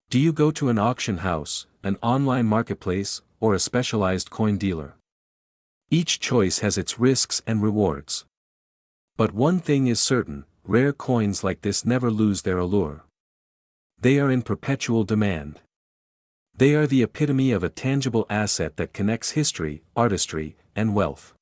Do you go to an auction house, an online marketplace, or a specialized coin dealer? Each choice has its risks and rewards. But one thing is certain, rare coins like this never lose their allure. They are in perpetual demand. They are the epitome of a tangible asset that connects history, artistry, and wealth.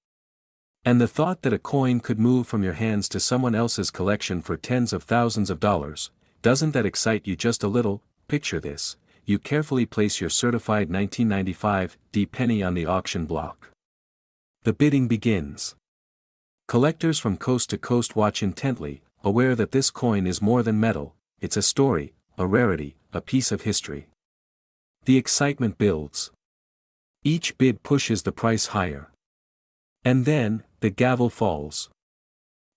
And the thought that a coin could move from your hands to someone else's collection for tens of thousands of dollars, doesn't that excite you just a little? Picture this: you carefully place your certified 1995 D penny on the auction block. The bidding begins. Collectors from coast to coast watch intently, aware that this coin is more than metal, it's a story, a rarity, a piece of history. The excitement builds. Each bid pushes the price higher. And then, the gavel falls.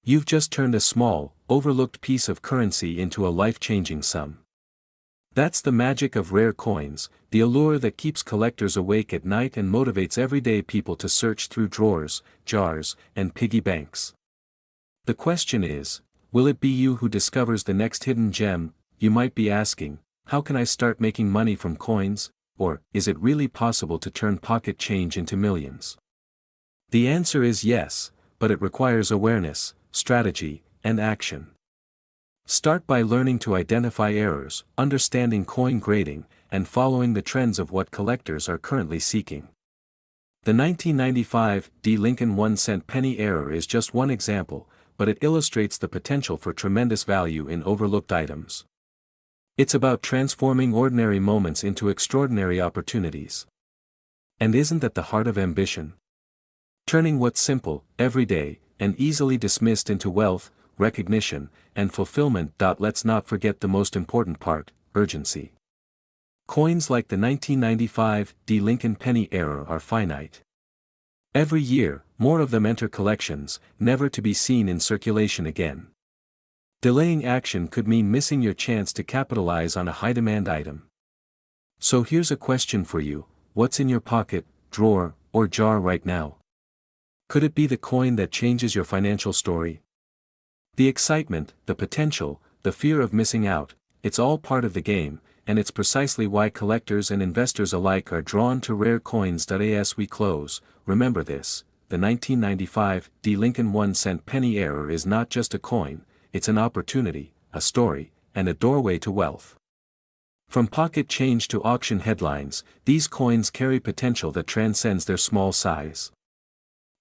You've just turned a small, overlooked piece of currency into a life-changing sum. That's the magic of rare coins, the allure that keeps collectors awake at night and motivates everyday people to search through drawers, jars, and piggy banks. The question is, will it be you who discovers the next hidden gem? You might be asking, how can I start making money from coins, or is it really possible to turn pocket change into millions? The answer is yes, but it requires awareness, strategy, and action. Start by learning to identify errors, understanding coin grading, and following the trends of what collectors are currently seeking. The 1995 D Lincoln 1-cent penny error is just one example, but it illustrates the potential for tremendous value in overlooked items. It's about transforming ordinary moments into extraordinary opportunities. And isn't that the heart of ambition? Turning what's simple, everyday, and easily dismissed into wealth, recognition, and fulfillment. Let's not forget the most important part: urgency. Coins like the 1995 D Lincoln penny error are finite. Every year, more of them enter collections, never to be seen in circulation again. Delaying action could mean missing your chance to capitalize on a high-demand item. So here's a question for you: what's in your pocket, drawer, or jar right now? Could it be the coin that changes your financial story? The excitement, the potential, the fear of missing out, it's all part of the game, and it's precisely why collectors and investors alike are drawn to rare coins. As we close, remember this: the 1995 D Lincoln 1-cent penny error is not just a coin, it's an opportunity, a story, and a doorway to wealth. From pocket change to auction headlines, these coins carry potential that transcends their small size.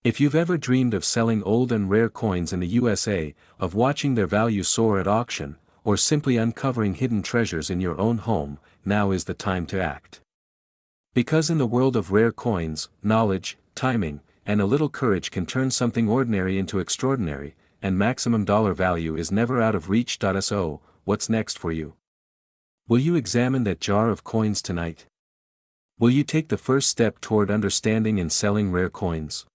If you've ever dreamed of selling old and rare coins in the USA, of watching their value soar at auction, or simply uncovering hidden treasures in your own home, now is the time to act. Because in the world of rare coins, knowledge, timing, and a little courage can turn something ordinary into extraordinary, and maximum dollar value is never out of reach. So, what's next for you? Will you examine that jar of coins tonight? Will you take the first step toward understanding and selling rare coins?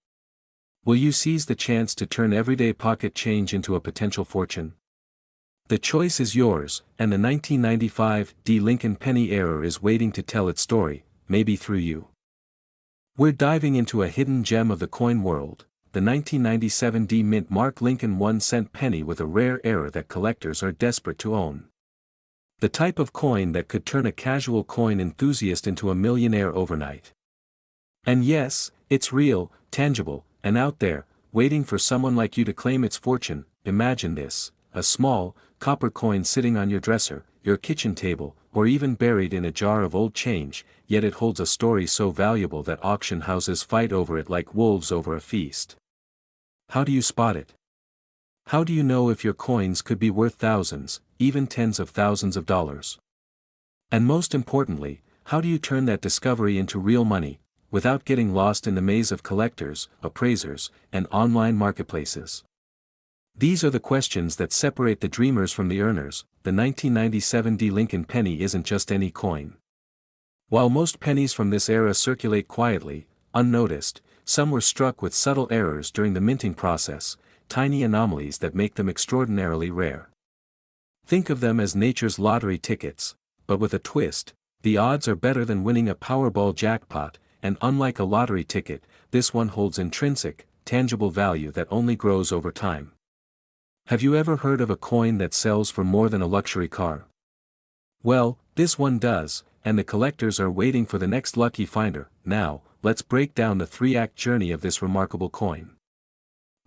Will you seize the chance to turn everyday pocket change into a potential fortune? The choice is yours, and the 1995 D Lincoln penny error is waiting to tell its story, maybe through you. We're diving into a hidden gem of the coin world, the 1997 D Mint Mark Lincoln 1-cent penny, with a rare error that collectors are desperate to own. The type of coin that could turn a casual coin enthusiast into a millionaire overnight. And yes, it's real, tangible, and out there, waiting for someone like you to claim its fortune. Imagine this: a small, copper coin sitting on your dresser, your kitchen table, or or even buried in a jar of old change, yet it holds a story so valuable that auction houses fight over it like wolves over a feast. How do you spot it? How do you know if your coins could be worth thousands, even tens of thousands of dollars? And most importantly, how do you turn that discovery into real money, without getting lost in the maze of collectors, appraisers, and online marketplaces? These are the questions that separate the dreamers from the earners. The 1997 D. Lincoln penny isn't just any coin. While most pennies from this era circulate quietly, unnoticed, some were struck with subtle errors during the minting process, tiny anomalies that make them extraordinarily rare. Think of them as nature's lottery tickets, but with a twist. The odds are better than winning a Powerball jackpot, and unlike a lottery ticket, this one holds intrinsic, tangible value that only grows over time. Have you ever heard of a coin that sells for more than a luxury car? Well, this one does, and the collectors are waiting for the next lucky finder. Now, let's break down the three-act journey of this remarkable coin.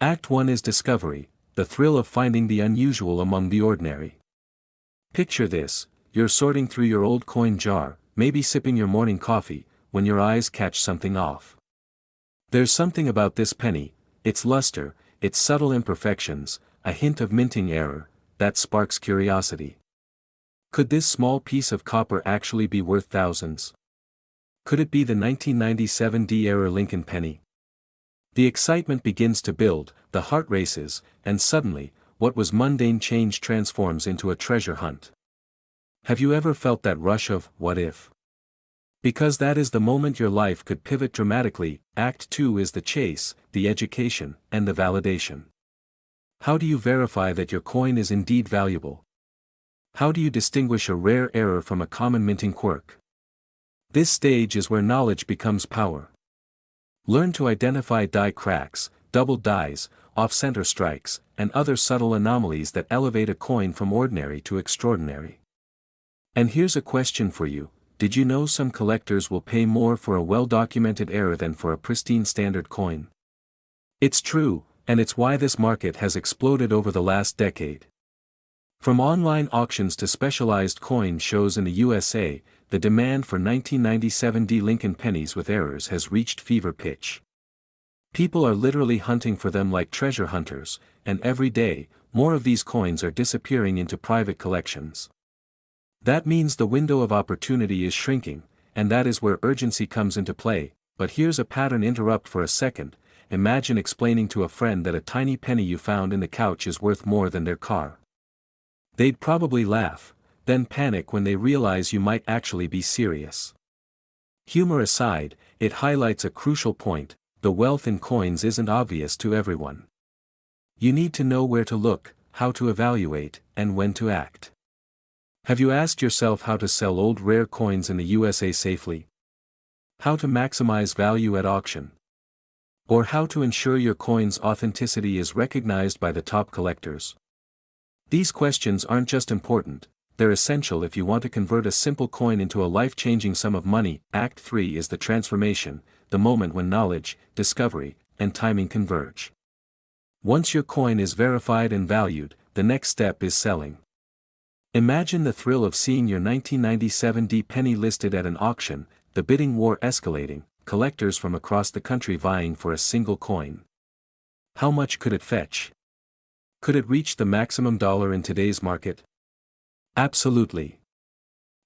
Act 1 is discovery, the thrill of finding the unusual among the ordinary. Picture this: you're sorting through your old coin jar, maybe sipping your morning coffee, when your eyes catch something off. There's something about this penny, its luster, its subtle imperfections, a hint of minting error, that sparks curiosity. Could this small piece of copper actually be worth thousands? Could it be the 1997 D-era Lincoln penny? The excitement begins to build, the heart races, and suddenly, what was mundane change transforms into a treasure hunt. Have you ever felt that rush of, what if? Because that is the moment your life could pivot dramatically. Act 2 is the chase, the education, and the validation. How do you verify that your coin is indeed valuable? How do you distinguish a rare error from a common minting quirk? This stage is where knowledge becomes power. Learn to identify die cracks, double dies, off-center strikes, and other subtle anomalies that elevate a coin from ordinary to extraordinary. And here's a question for you: did you know some collectors will pay more for a well-documented error than for a pristine standard coin? It's true, and it's why this market has exploded over the last decade. From online auctions to specialized coin shows in the USA, the demand for 1997 D. Lincoln pennies with errors has reached fever pitch. People are literally hunting for them like treasure hunters, and every day, more of these coins are disappearing into private collections. That means the window of opportunity is shrinking, and that is where urgency comes into play. But here's a pattern. Interrupt for a second. Imagine explaining to a friend that a tiny penny you found in the couch is worth more than their car. They'd probably laugh, then panic when they realize you might actually be serious. Humor aside, it highlights a crucial point: the wealth in coins isn't obvious to everyone. You need to know where to look, how to evaluate, and when to act. Have you asked yourself how to sell old rare coins in the USA safely? How to maximize value at auction? Or how to ensure your coin's authenticity is recognized by the top collectors? These questions aren't just important, they're essential if you want to convert a simple coin into a life-changing sum of money. Act 3 is the transformation, the moment when knowledge, discovery, and timing converge. Once your coin is verified and valued, the next step is selling. Imagine the thrill of seeing your 1997 D penny listed at an auction, the bidding war escalating, collectors from across the country vying for a single coin. How much could it fetch? Could it reach the maximum dollar in today's market? Absolutely.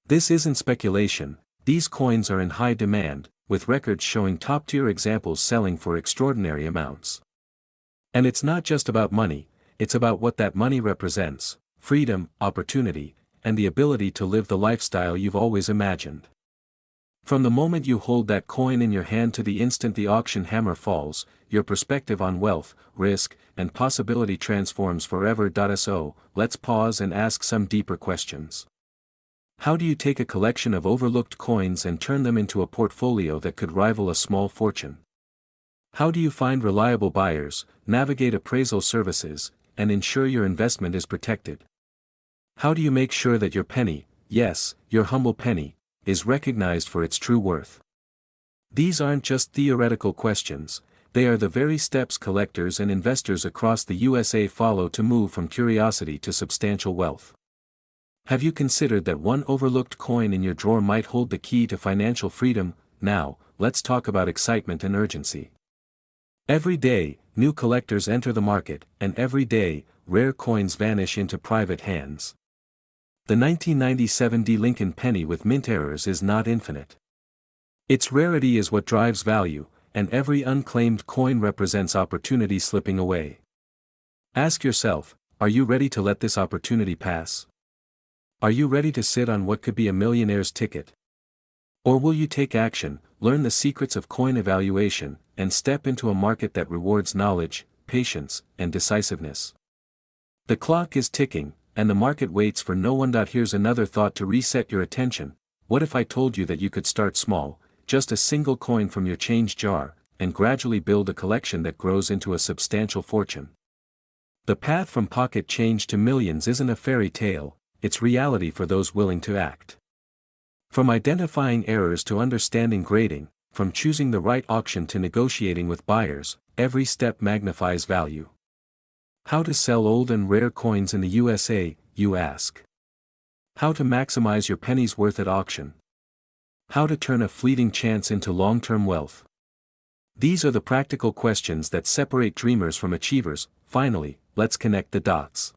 This isn't speculation, these coins are in high demand, with records showing top-tier examples selling for extraordinary amounts. And it's not just about money, it's about what that money represents: freedom, opportunity, and the ability to live the lifestyle you've always imagined. From the moment you hold that coin in your hand to the instant the auction hammer falls, your perspective on wealth, risk, and possibility transforms forever. So, let's pause and ask some deeper questions. How do you take a collection of overlooked coins and turn them into a portfolio that could rival a small fortune? How do you find reliable buyers, navigate appraisal services, and ensure your investment is protected? How do you make sure that your penny, yes, your humble penny, is recognized for its true worth? These aren't just theoretical questions, they are the very steps collectors and investors across the USA follow to move from curiosity to substantial wealth. Have you considered that one overlooked coin in your drawer might hold the key to financial freedom? Now, let's talk about excitement and urgency. Every day, new collectors enter the market, and every day, rare coins vanish into private hands. The 1997 D. Lincoln penny with mint errors is not infinite. Its rarity is what drives value, and every unclaimed coin represents opportunity slipping away. Ask yourself, are you ready to let this opportunity pass? Are you ready to sit on what could be a millionaire's ticket? Or will you take action, learn the secrets of coin evaluation, and step into a market that rewards knowledge, patience, and decisiveness? The clock is ticking, and the market waits for no one. Here's another thought to reset your attention. What if I told you that you could start small, just a single coin from your change jar, and gradually build a collection that grows into a substantial fortune? The path from pocket change to millions isn't a fairy tale, it's reality for those willing to act. From identifying errors to understanding grading, from choosing the right auction to negotiating with buyers, every step magnifies value. How to sell old and rare coins in the USA, you ask? How to maximize your penny's worth at auction? How to turn a fleeting chance into long-term wealth? These are the practical questions that separate dreamers from achievers. Finally, let's connect the dots.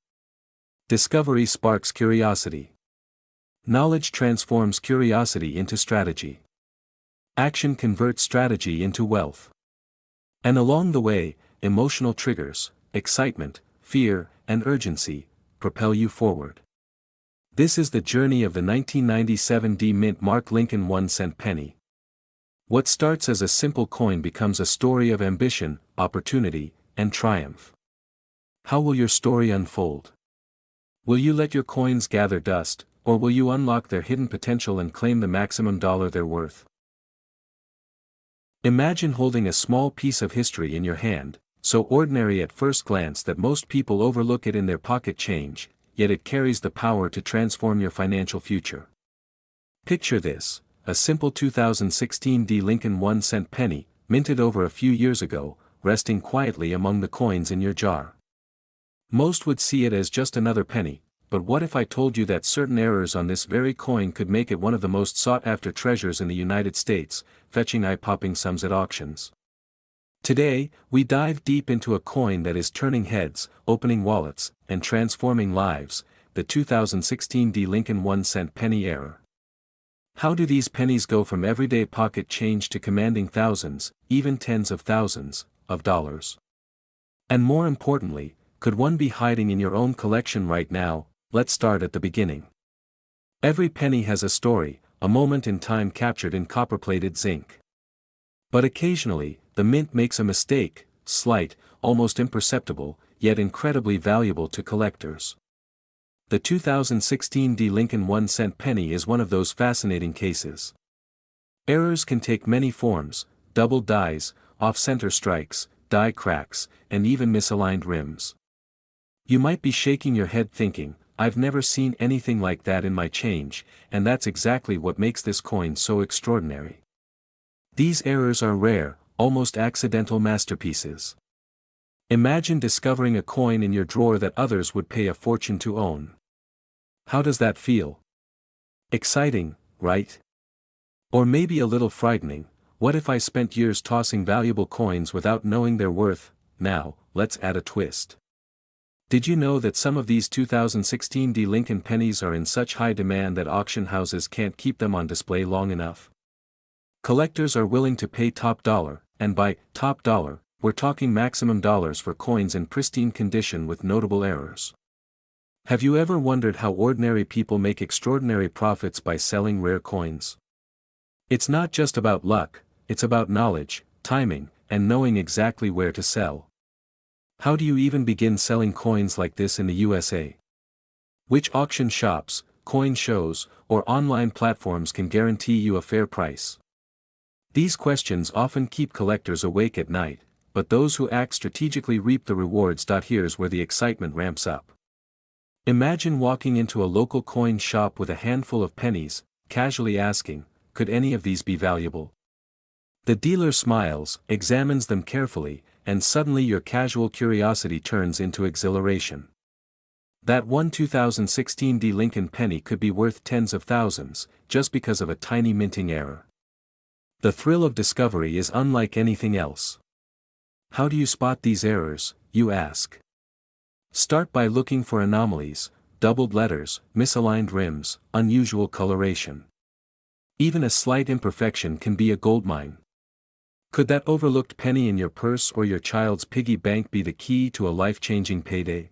Discovery sparks curiosity. Knowledge transforms curiosity into strategy. Action converts strategy into wealth. And along the way, emotional triggers, excitement, fear, and urgency, propel you forward. This is the journey of the 1997 D. Mint Mark Lincoln 1-cent penny. What starts as a simple coin becomes a story of ambition, opportunity, and triumph. How will your story unfold? Will you let your coins gather dust, or will you unlock their hidden potential and claim the maximum dollar they're worth? Imagine holding a small piece of history in your hand, so ordinary at first glance that most people overlook it in their pocket change, yet it carries the power to transform your financial future. Picture this, a simple 2016 D. Lincoln 1-cent penny, minted over a few years ago, resting quietly among the coins in your jar. Most would see it as just another penny, but what if I told you that certain errors on this very coin could make it one of the most sought-after treasures in the United States, fetching eye-popping sums at auctions? Today, we dive deep into a coin that is turning heads, opening wallets, and transforming lives, the 2016 D. Lincoln 1-cent penny era. How do these pennies go from everyday pocket change to commanding thousands, even tens of thousands, of dollars? And more importantly, could one be hiding in your own collection right now? Let's start at the beginning. Every penny has a story, a moment in time captured in copper-plated zinc. But occasionally, the mint makes a mistake, slight, almost imperceptible, yet incredibly valuable to collectors. The 2016 D. Lincoln 1-cent penny is one of those fascinating cases. Errors can take many forms: doubled dies, off-center strikes, die cracks, and even misaligned rims. You might be shaking your head thinking, I've never seen anything like that in my change, and that's exactly what makes this coin so extraordinary. These errors are rare, almost accidental masterpieces. Imagine discovering a coin in your drawer that others would pay a fortune to own. How does that feel? Exciting, right? Or maybe a little frightening. What if I spent years tossing valuable coins without knowing their worth? Now, let's add a twist. Did you know that some of these 2016 D. Lincoln pennies are in such high demand that auction houses can't keep them on display long enough? Collectors are willing to pay top dollar, and by top dollar, we're talking maximum dollars for coins in pristine condition with notable errors. Have you ever wondered how ordinary people make extraordinary profits by selling rare coins? It's not just about luck, it's about knowledge, timing, and knowing exactly where to sell. How do you even begin selling coins like this in the USA? Which auction shops, coin shows, or online platforms can guarantee you a fair price? These questions often keep collectors awake at night, but those who act strategically reap the rewards. Here's where the excitement ramps up. Imagine walking into a local coin shop with a handful of pennies, casually asking, could any of these be valuable? The dealer smiles, examines them carefully, and suddenly your casual curiosity turns into exhilaration. That one 2016 D Lincoln penny could be worth tens of thousands, just because of a tiny minting error. The thrill of discovery is unlike anything else. How do you spot these errors, you ask? Start by looking for anomalies, doubled letters, misaligned rims, unusual coloration. Even a slight imperfection can be a goldmine. Could that overlooked penny in your purse or your child's piggy bank be the key to a life-changing payday?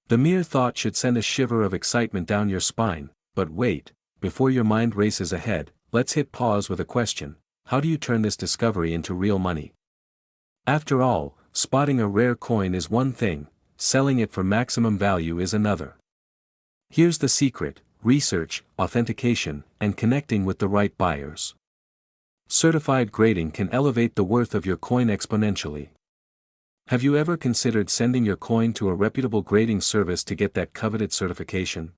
The mere thought should send a shiver of excitement down your spine, but wait, before your mind races ahead, let's hit pause with a question: how do you turn this discovery into real money? After all, spotting a rare coin is one thing, selling it for maximum value is another. Here's the secret: research, authentication, and connecting with the right buyers. Certified grading can elevate the worth of your coin exponentially. Have you ever considered sending your coin to a reputable grading service to get that coveted certification?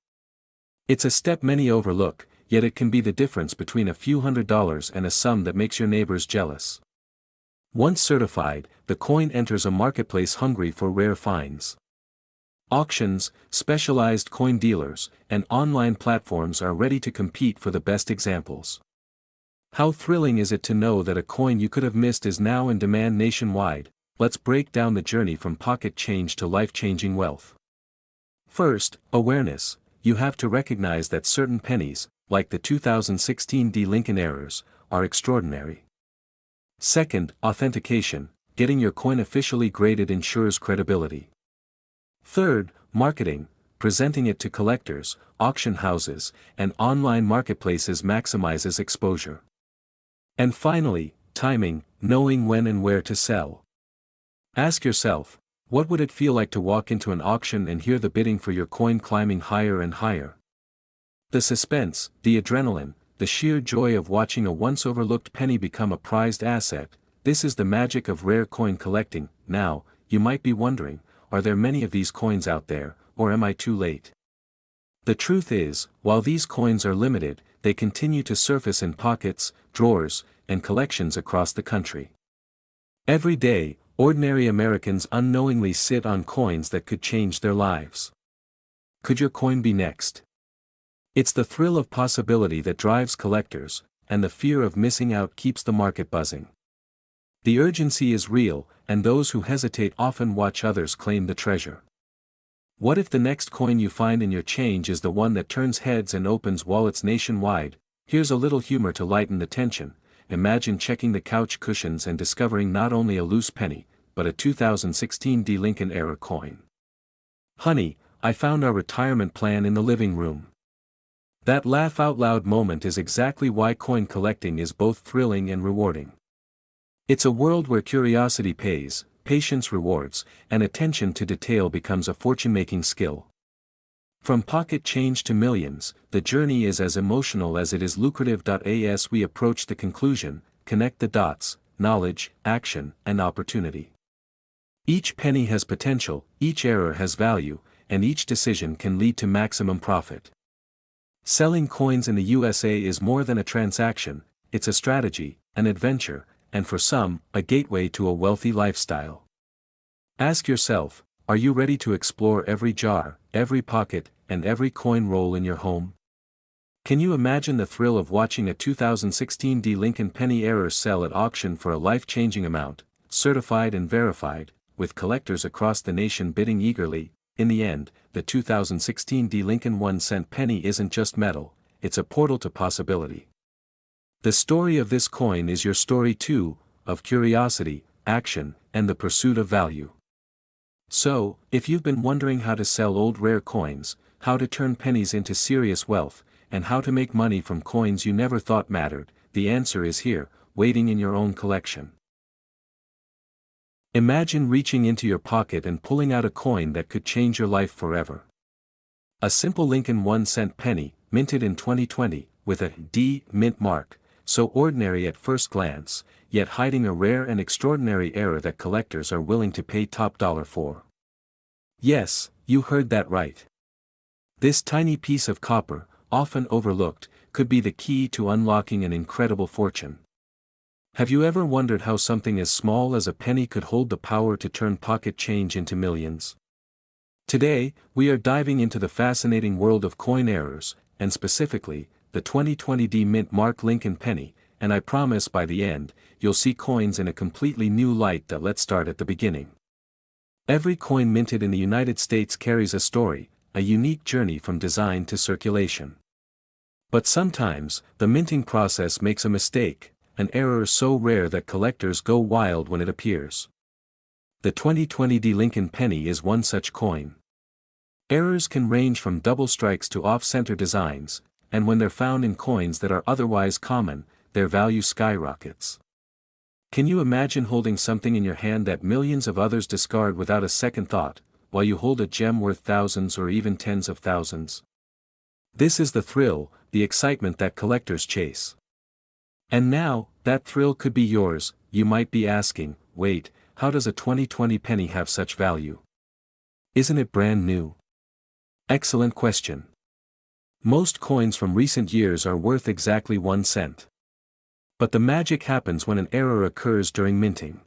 It's a step many overlook, yet it can be the difference between a few $100s and a sum that makes your neighbors jealous. Once certified, the coin enters a marketplace hungry for rare finds. Auctions, specialized coin dealers, and online platforms are ready to compete for the best examples. How thrilling is it to know that a coin you could have missed is now in demand nationwide? Let's break down the journey from pocket change to life-changing wealth. First, awareness. You have to recognize that certain pennies, like the 2016 D Lincoln errors, are extraordinary. Second, authentication. Getting your coin officially graded ensures credibility. Third, marketing. Presenting it to collectors, auction houses, and online marketplaces maximizes exposure. And finally, timing, knowing when and where to sell. Ask yourself, what would it feel like to walk into an auction and hear the bidding for your coin climbing higher and higher? The suspense, the adrenaline, the sheer joy of watching a once overlooked penny become a prized asset, this is the magic of rare coin collecting. Now, you might be wondering, are there many of these coins out there, or am I too late? The truth is, while these coins are limited, they continue to surface in pockets, drawers, and collections across the country. Every day, ordinary Americans unknowingly sit on coins that could change their lives. Could your coin be next? It's the thrill of possibility that drives collectors, and the fear of missing out keeps the market buzzing. The urgency is real, and those who hesitate often watch others claim the treasure. What if the next coin you find in your change is the one that turns heads and opens wallets nationwide? Here's a little humor to lighten the tension. Imagine checking the couch cushions and discovering not only a loose penny, but a 2016 D Lincoln era coin. Honey, I found our retirement plan in the living room. That laugh out loud moment is exactly why coin collecting is both thrilling and rewarding. It's a world where curiosity pays, patience rewards, and attention to detail becomes a fortune-making skill. From pocket change to millions, the journey is as emotional as it is lucrative. As we approach the conclusion, connect the dots: knowledge, action, and opportunity. Each penny has potential, each error has value, and each decision can lead to maximum profit. Selling coins in the USA is more than a transaction, it's a strategy, an adventure, and for some, a gateway to a wealthy lifestyle. Ask yourself, are you ready to explore every jar, every pocket, and every coin roll in your home? Can you imagine the thrill of watching a 2016 D Lincoln penny error sell at auction for a life-changing amount, certified and verified, with collectors across the nation bidding eagerly? In the end, the 2016 D Lincoln 1-cent penny isn't just metal, it's a portal to possibility. The story of this coin is your story too, of curiosity, action, and the pursuit of value. So, if you've been wondering how to sell old rare coins, how to turn pennies into serious wealth, and how to make money from coins you never thought mattered, the answer is here, waiting in your own collection. Imagine reaching into your pocket and pulling out a coin that could change your life forever. A simple Lincoln 1-cent penny, minted in 2020, with a D mint mark, so ordinary at first glance, yet hiding a rare and extraordinary error that collectors are willing to pay top dollar for. Yes, you heard that right. This tiny piece of copper, often overlooked, could be the key to unlocking an incredible fortune. Have you ever wondered how something as small as a penny could hold the power to turn pocket change into millions? Today, we are diving into the fascinating world of coin errors, and specifically, the 2020 Mint Mark Lincoln penny, and I promise by the end, you'll see coins in a completely new light. Let's start at the beginning. Every coin minted in the United States carries a story, a unique journey from design to circulation. But sometimes, the minting process makes a mistake, an error so rare that collectors go wild when it appears. The 2020 Lincoln penny is one such coin. Errors can range from double strikes to off-center designs, and when they're found in coins that are otherwise common, their value skyrockets. Can you imagine holding something in your hand that millions of others discard without a second thought, while you hold a gem worth thousands or even tens of thousands? This is the thrill, the excitement that collectors chase. And now, that thrill could be yours. You might be asking, wait, how does a 2020 penny have such value? Isn't it brand new? Excellent question. Most coins from recent years are worth exactly 1 cent. But the magic happens when an error occurs during minting.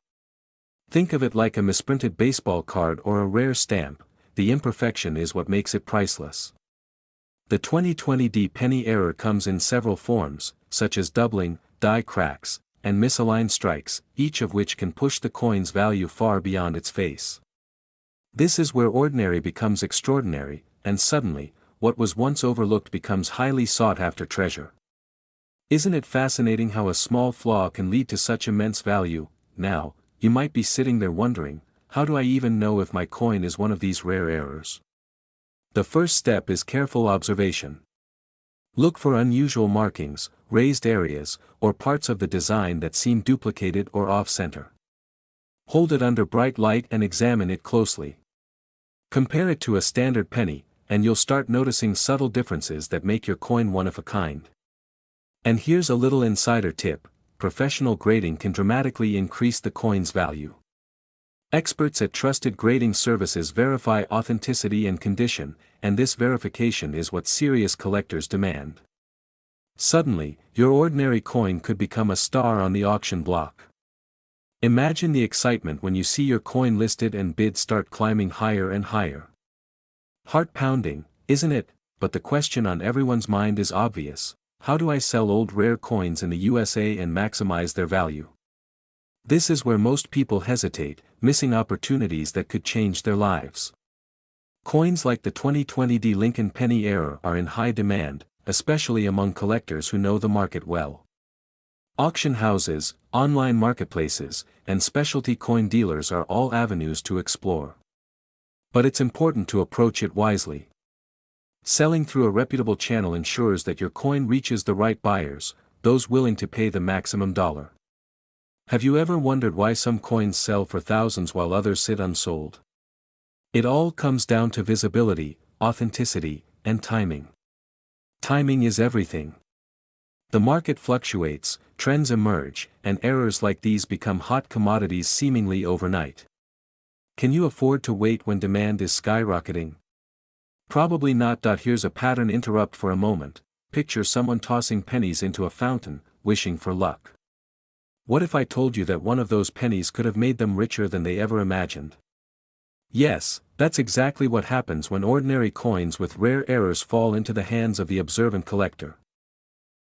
Think of it like a misprinted baseball card or a rare stamp. The imperfection is what makes it priceless. The 2020 penny error comes in several forms, such as doubling, die cracks, and misaligned strikes, each of which can push the coin's value far beyond its face. This is where ordinary becomes extraordinary, and suddenly, what was once overlooked becomes highly sought-after treasure. Isn't it fascinating how a small flaw can lead to such immense value? Now, you might be sitting there wondering, how do I even know if my coin is one of these rare errors? The first step is careful observation. Look for unusual markings, raised areas, or parts of the design that seem duplicated or off-center. Hold it under bright light and examine it closely. Compare it to a standard penny, and you'll start noticing subtle differences that make your coin one of a kind. And here's a little insider tip: professional grading can dramatically increase the coin's value. Experts at trusted grading services verify authenticity and condition, and this verification is what serious collectors demand. Suddenly, your ordinary coin could become a star on the auction block. Imagine the excitement when you see your coin listed and bids start climbing higher and higher. Heart-pounding, isn't it? But the question on everyone's mind is obvious: how do I sell old rare coins in the USA and maximize their value? This is where most people hesitate, missing opportunities that could change their lives. Coins like the 2020 Lincoln penny error are in high demand, especially among collectors who know the market well. Auction houses, online marketplaces, and specialty coin dealers are all avenues to explore. But it's important to approach it wisely. Selling through a reputable channel ensures that your coin reaches the right buyers, those willing to pay the maximum dollar. Have you ever wondered why some coins sell for thousands while others sit unsold? It all comes down to visibility, authenticity, and timing. Timing is everything. The market fluctuates, trends emerge, and errors like these become hot commodities seemingly overnight. Can you afford to wait when demand is skyrocketing? Probably not. Here's a pattern. Interrupt for a moment. Picture someone tossing pennies into a fountain, wishing for luck. What if I told you that one of those pennies could have made them richer than they ever imagined? Yes, that's exactly what happens when ordinary coins with rare errors fall into the hands of the observant collector.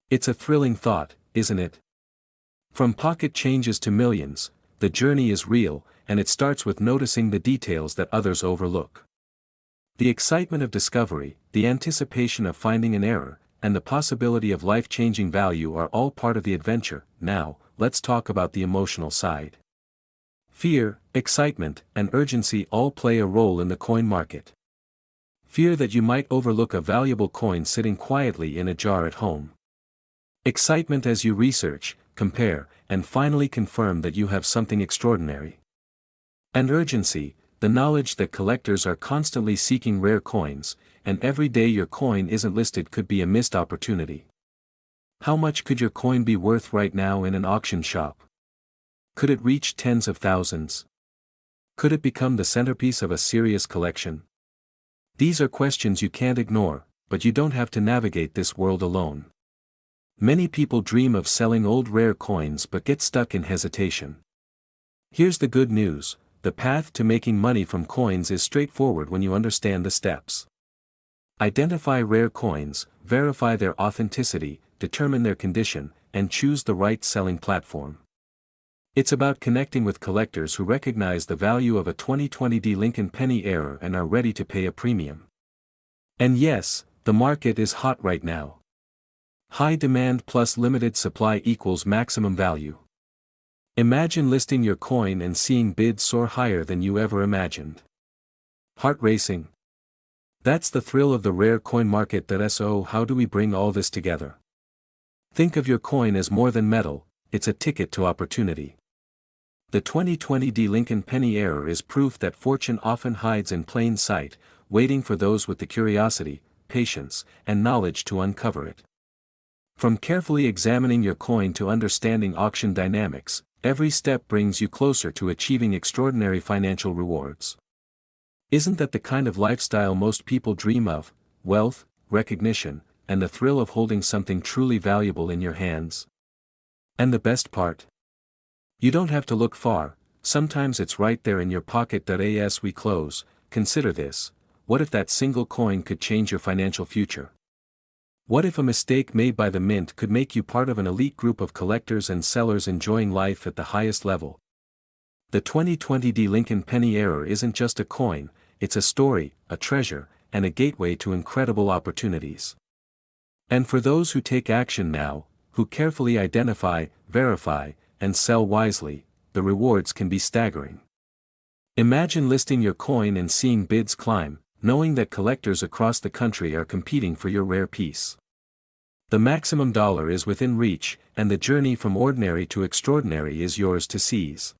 It's a thrilling thought, isn't it? From pocket changes to millions, the journey is real, and it starts with noticing the details that others overlook. The excitement of discovery, the anticipation of finding an error, and the possibility of life-changing value are all part of the adventure. Now, let's talk about the emotional side. Fear, excitement, and urgency all play a role in the coin market. Fear that you might overlook a valuable coin sitting quietly in a jar at home. Excitement as you research, compare, and finally confirm that you have something extraordinary. And urgency, the knowledge that collectors are constantly seeking rare coins, and every day your coin isn't listed could be a missed opportunity. How much could your coin be worth right now in an auction shop? Could it reach tens of thousands? Could it become the centerpiece of a serious collection? These are questions you can't ignore, but you don't have to navigate this world alone. Many people dream of selling old rare coins but get stuck in hesitation. Here's the good news: the path to making money from coins is straightforward when you understand the steps. Identify rare coins, verify their authenticity, determine their condition, and choose the right selling platform. It's about connecting with collectors who recognize the value of a 2020 Lincoln penny error and are ready to pay a premium. And yes, the market is hot right now. High demand plus limited supply equals maximum value. Imagine listing your coin and seeing bids soar higher than you ever imagined. Heart racing. That's the thrill of the rare coin market. So how do we bring all this together? Think of your coin as more than metal, it's a ticket to opportunity. The 2020 Lincoln penny error is proof that fortune often hides in plain sight, waiting for those with the curiosity, patience, and knowledge to uncover it. From carefully examining your coin to understanding auction dynamics, every step brings you closer to achieving extraordinary financial rewards. Isn't that the kind of lifestyle most people dream of? Wealth, recognition, and the thrill of holding something truly valuable in your hands. And the best part? You don't have to look far, sometimes it's right there in your pocket. As we close, consider this: what if that single coin could change your financial future? What if a mistake made by the mint could make you part of an elite group of collectors and sellers enjoying life at the highest level? The 2020 Lincoln penny error isn't just a coin, it's a story, a treasure, and a gateway to incredible opportunities. And for those who take action now, who carefully identify, verify, and sell wisely, the rewards can be staggering. Imagine listing your coin and seeing bids climb, knowing that collectors across the country are competing for your rare piece. The maximum dollar is within reach, and the journey from ordinary to extraordinary is yours to seize.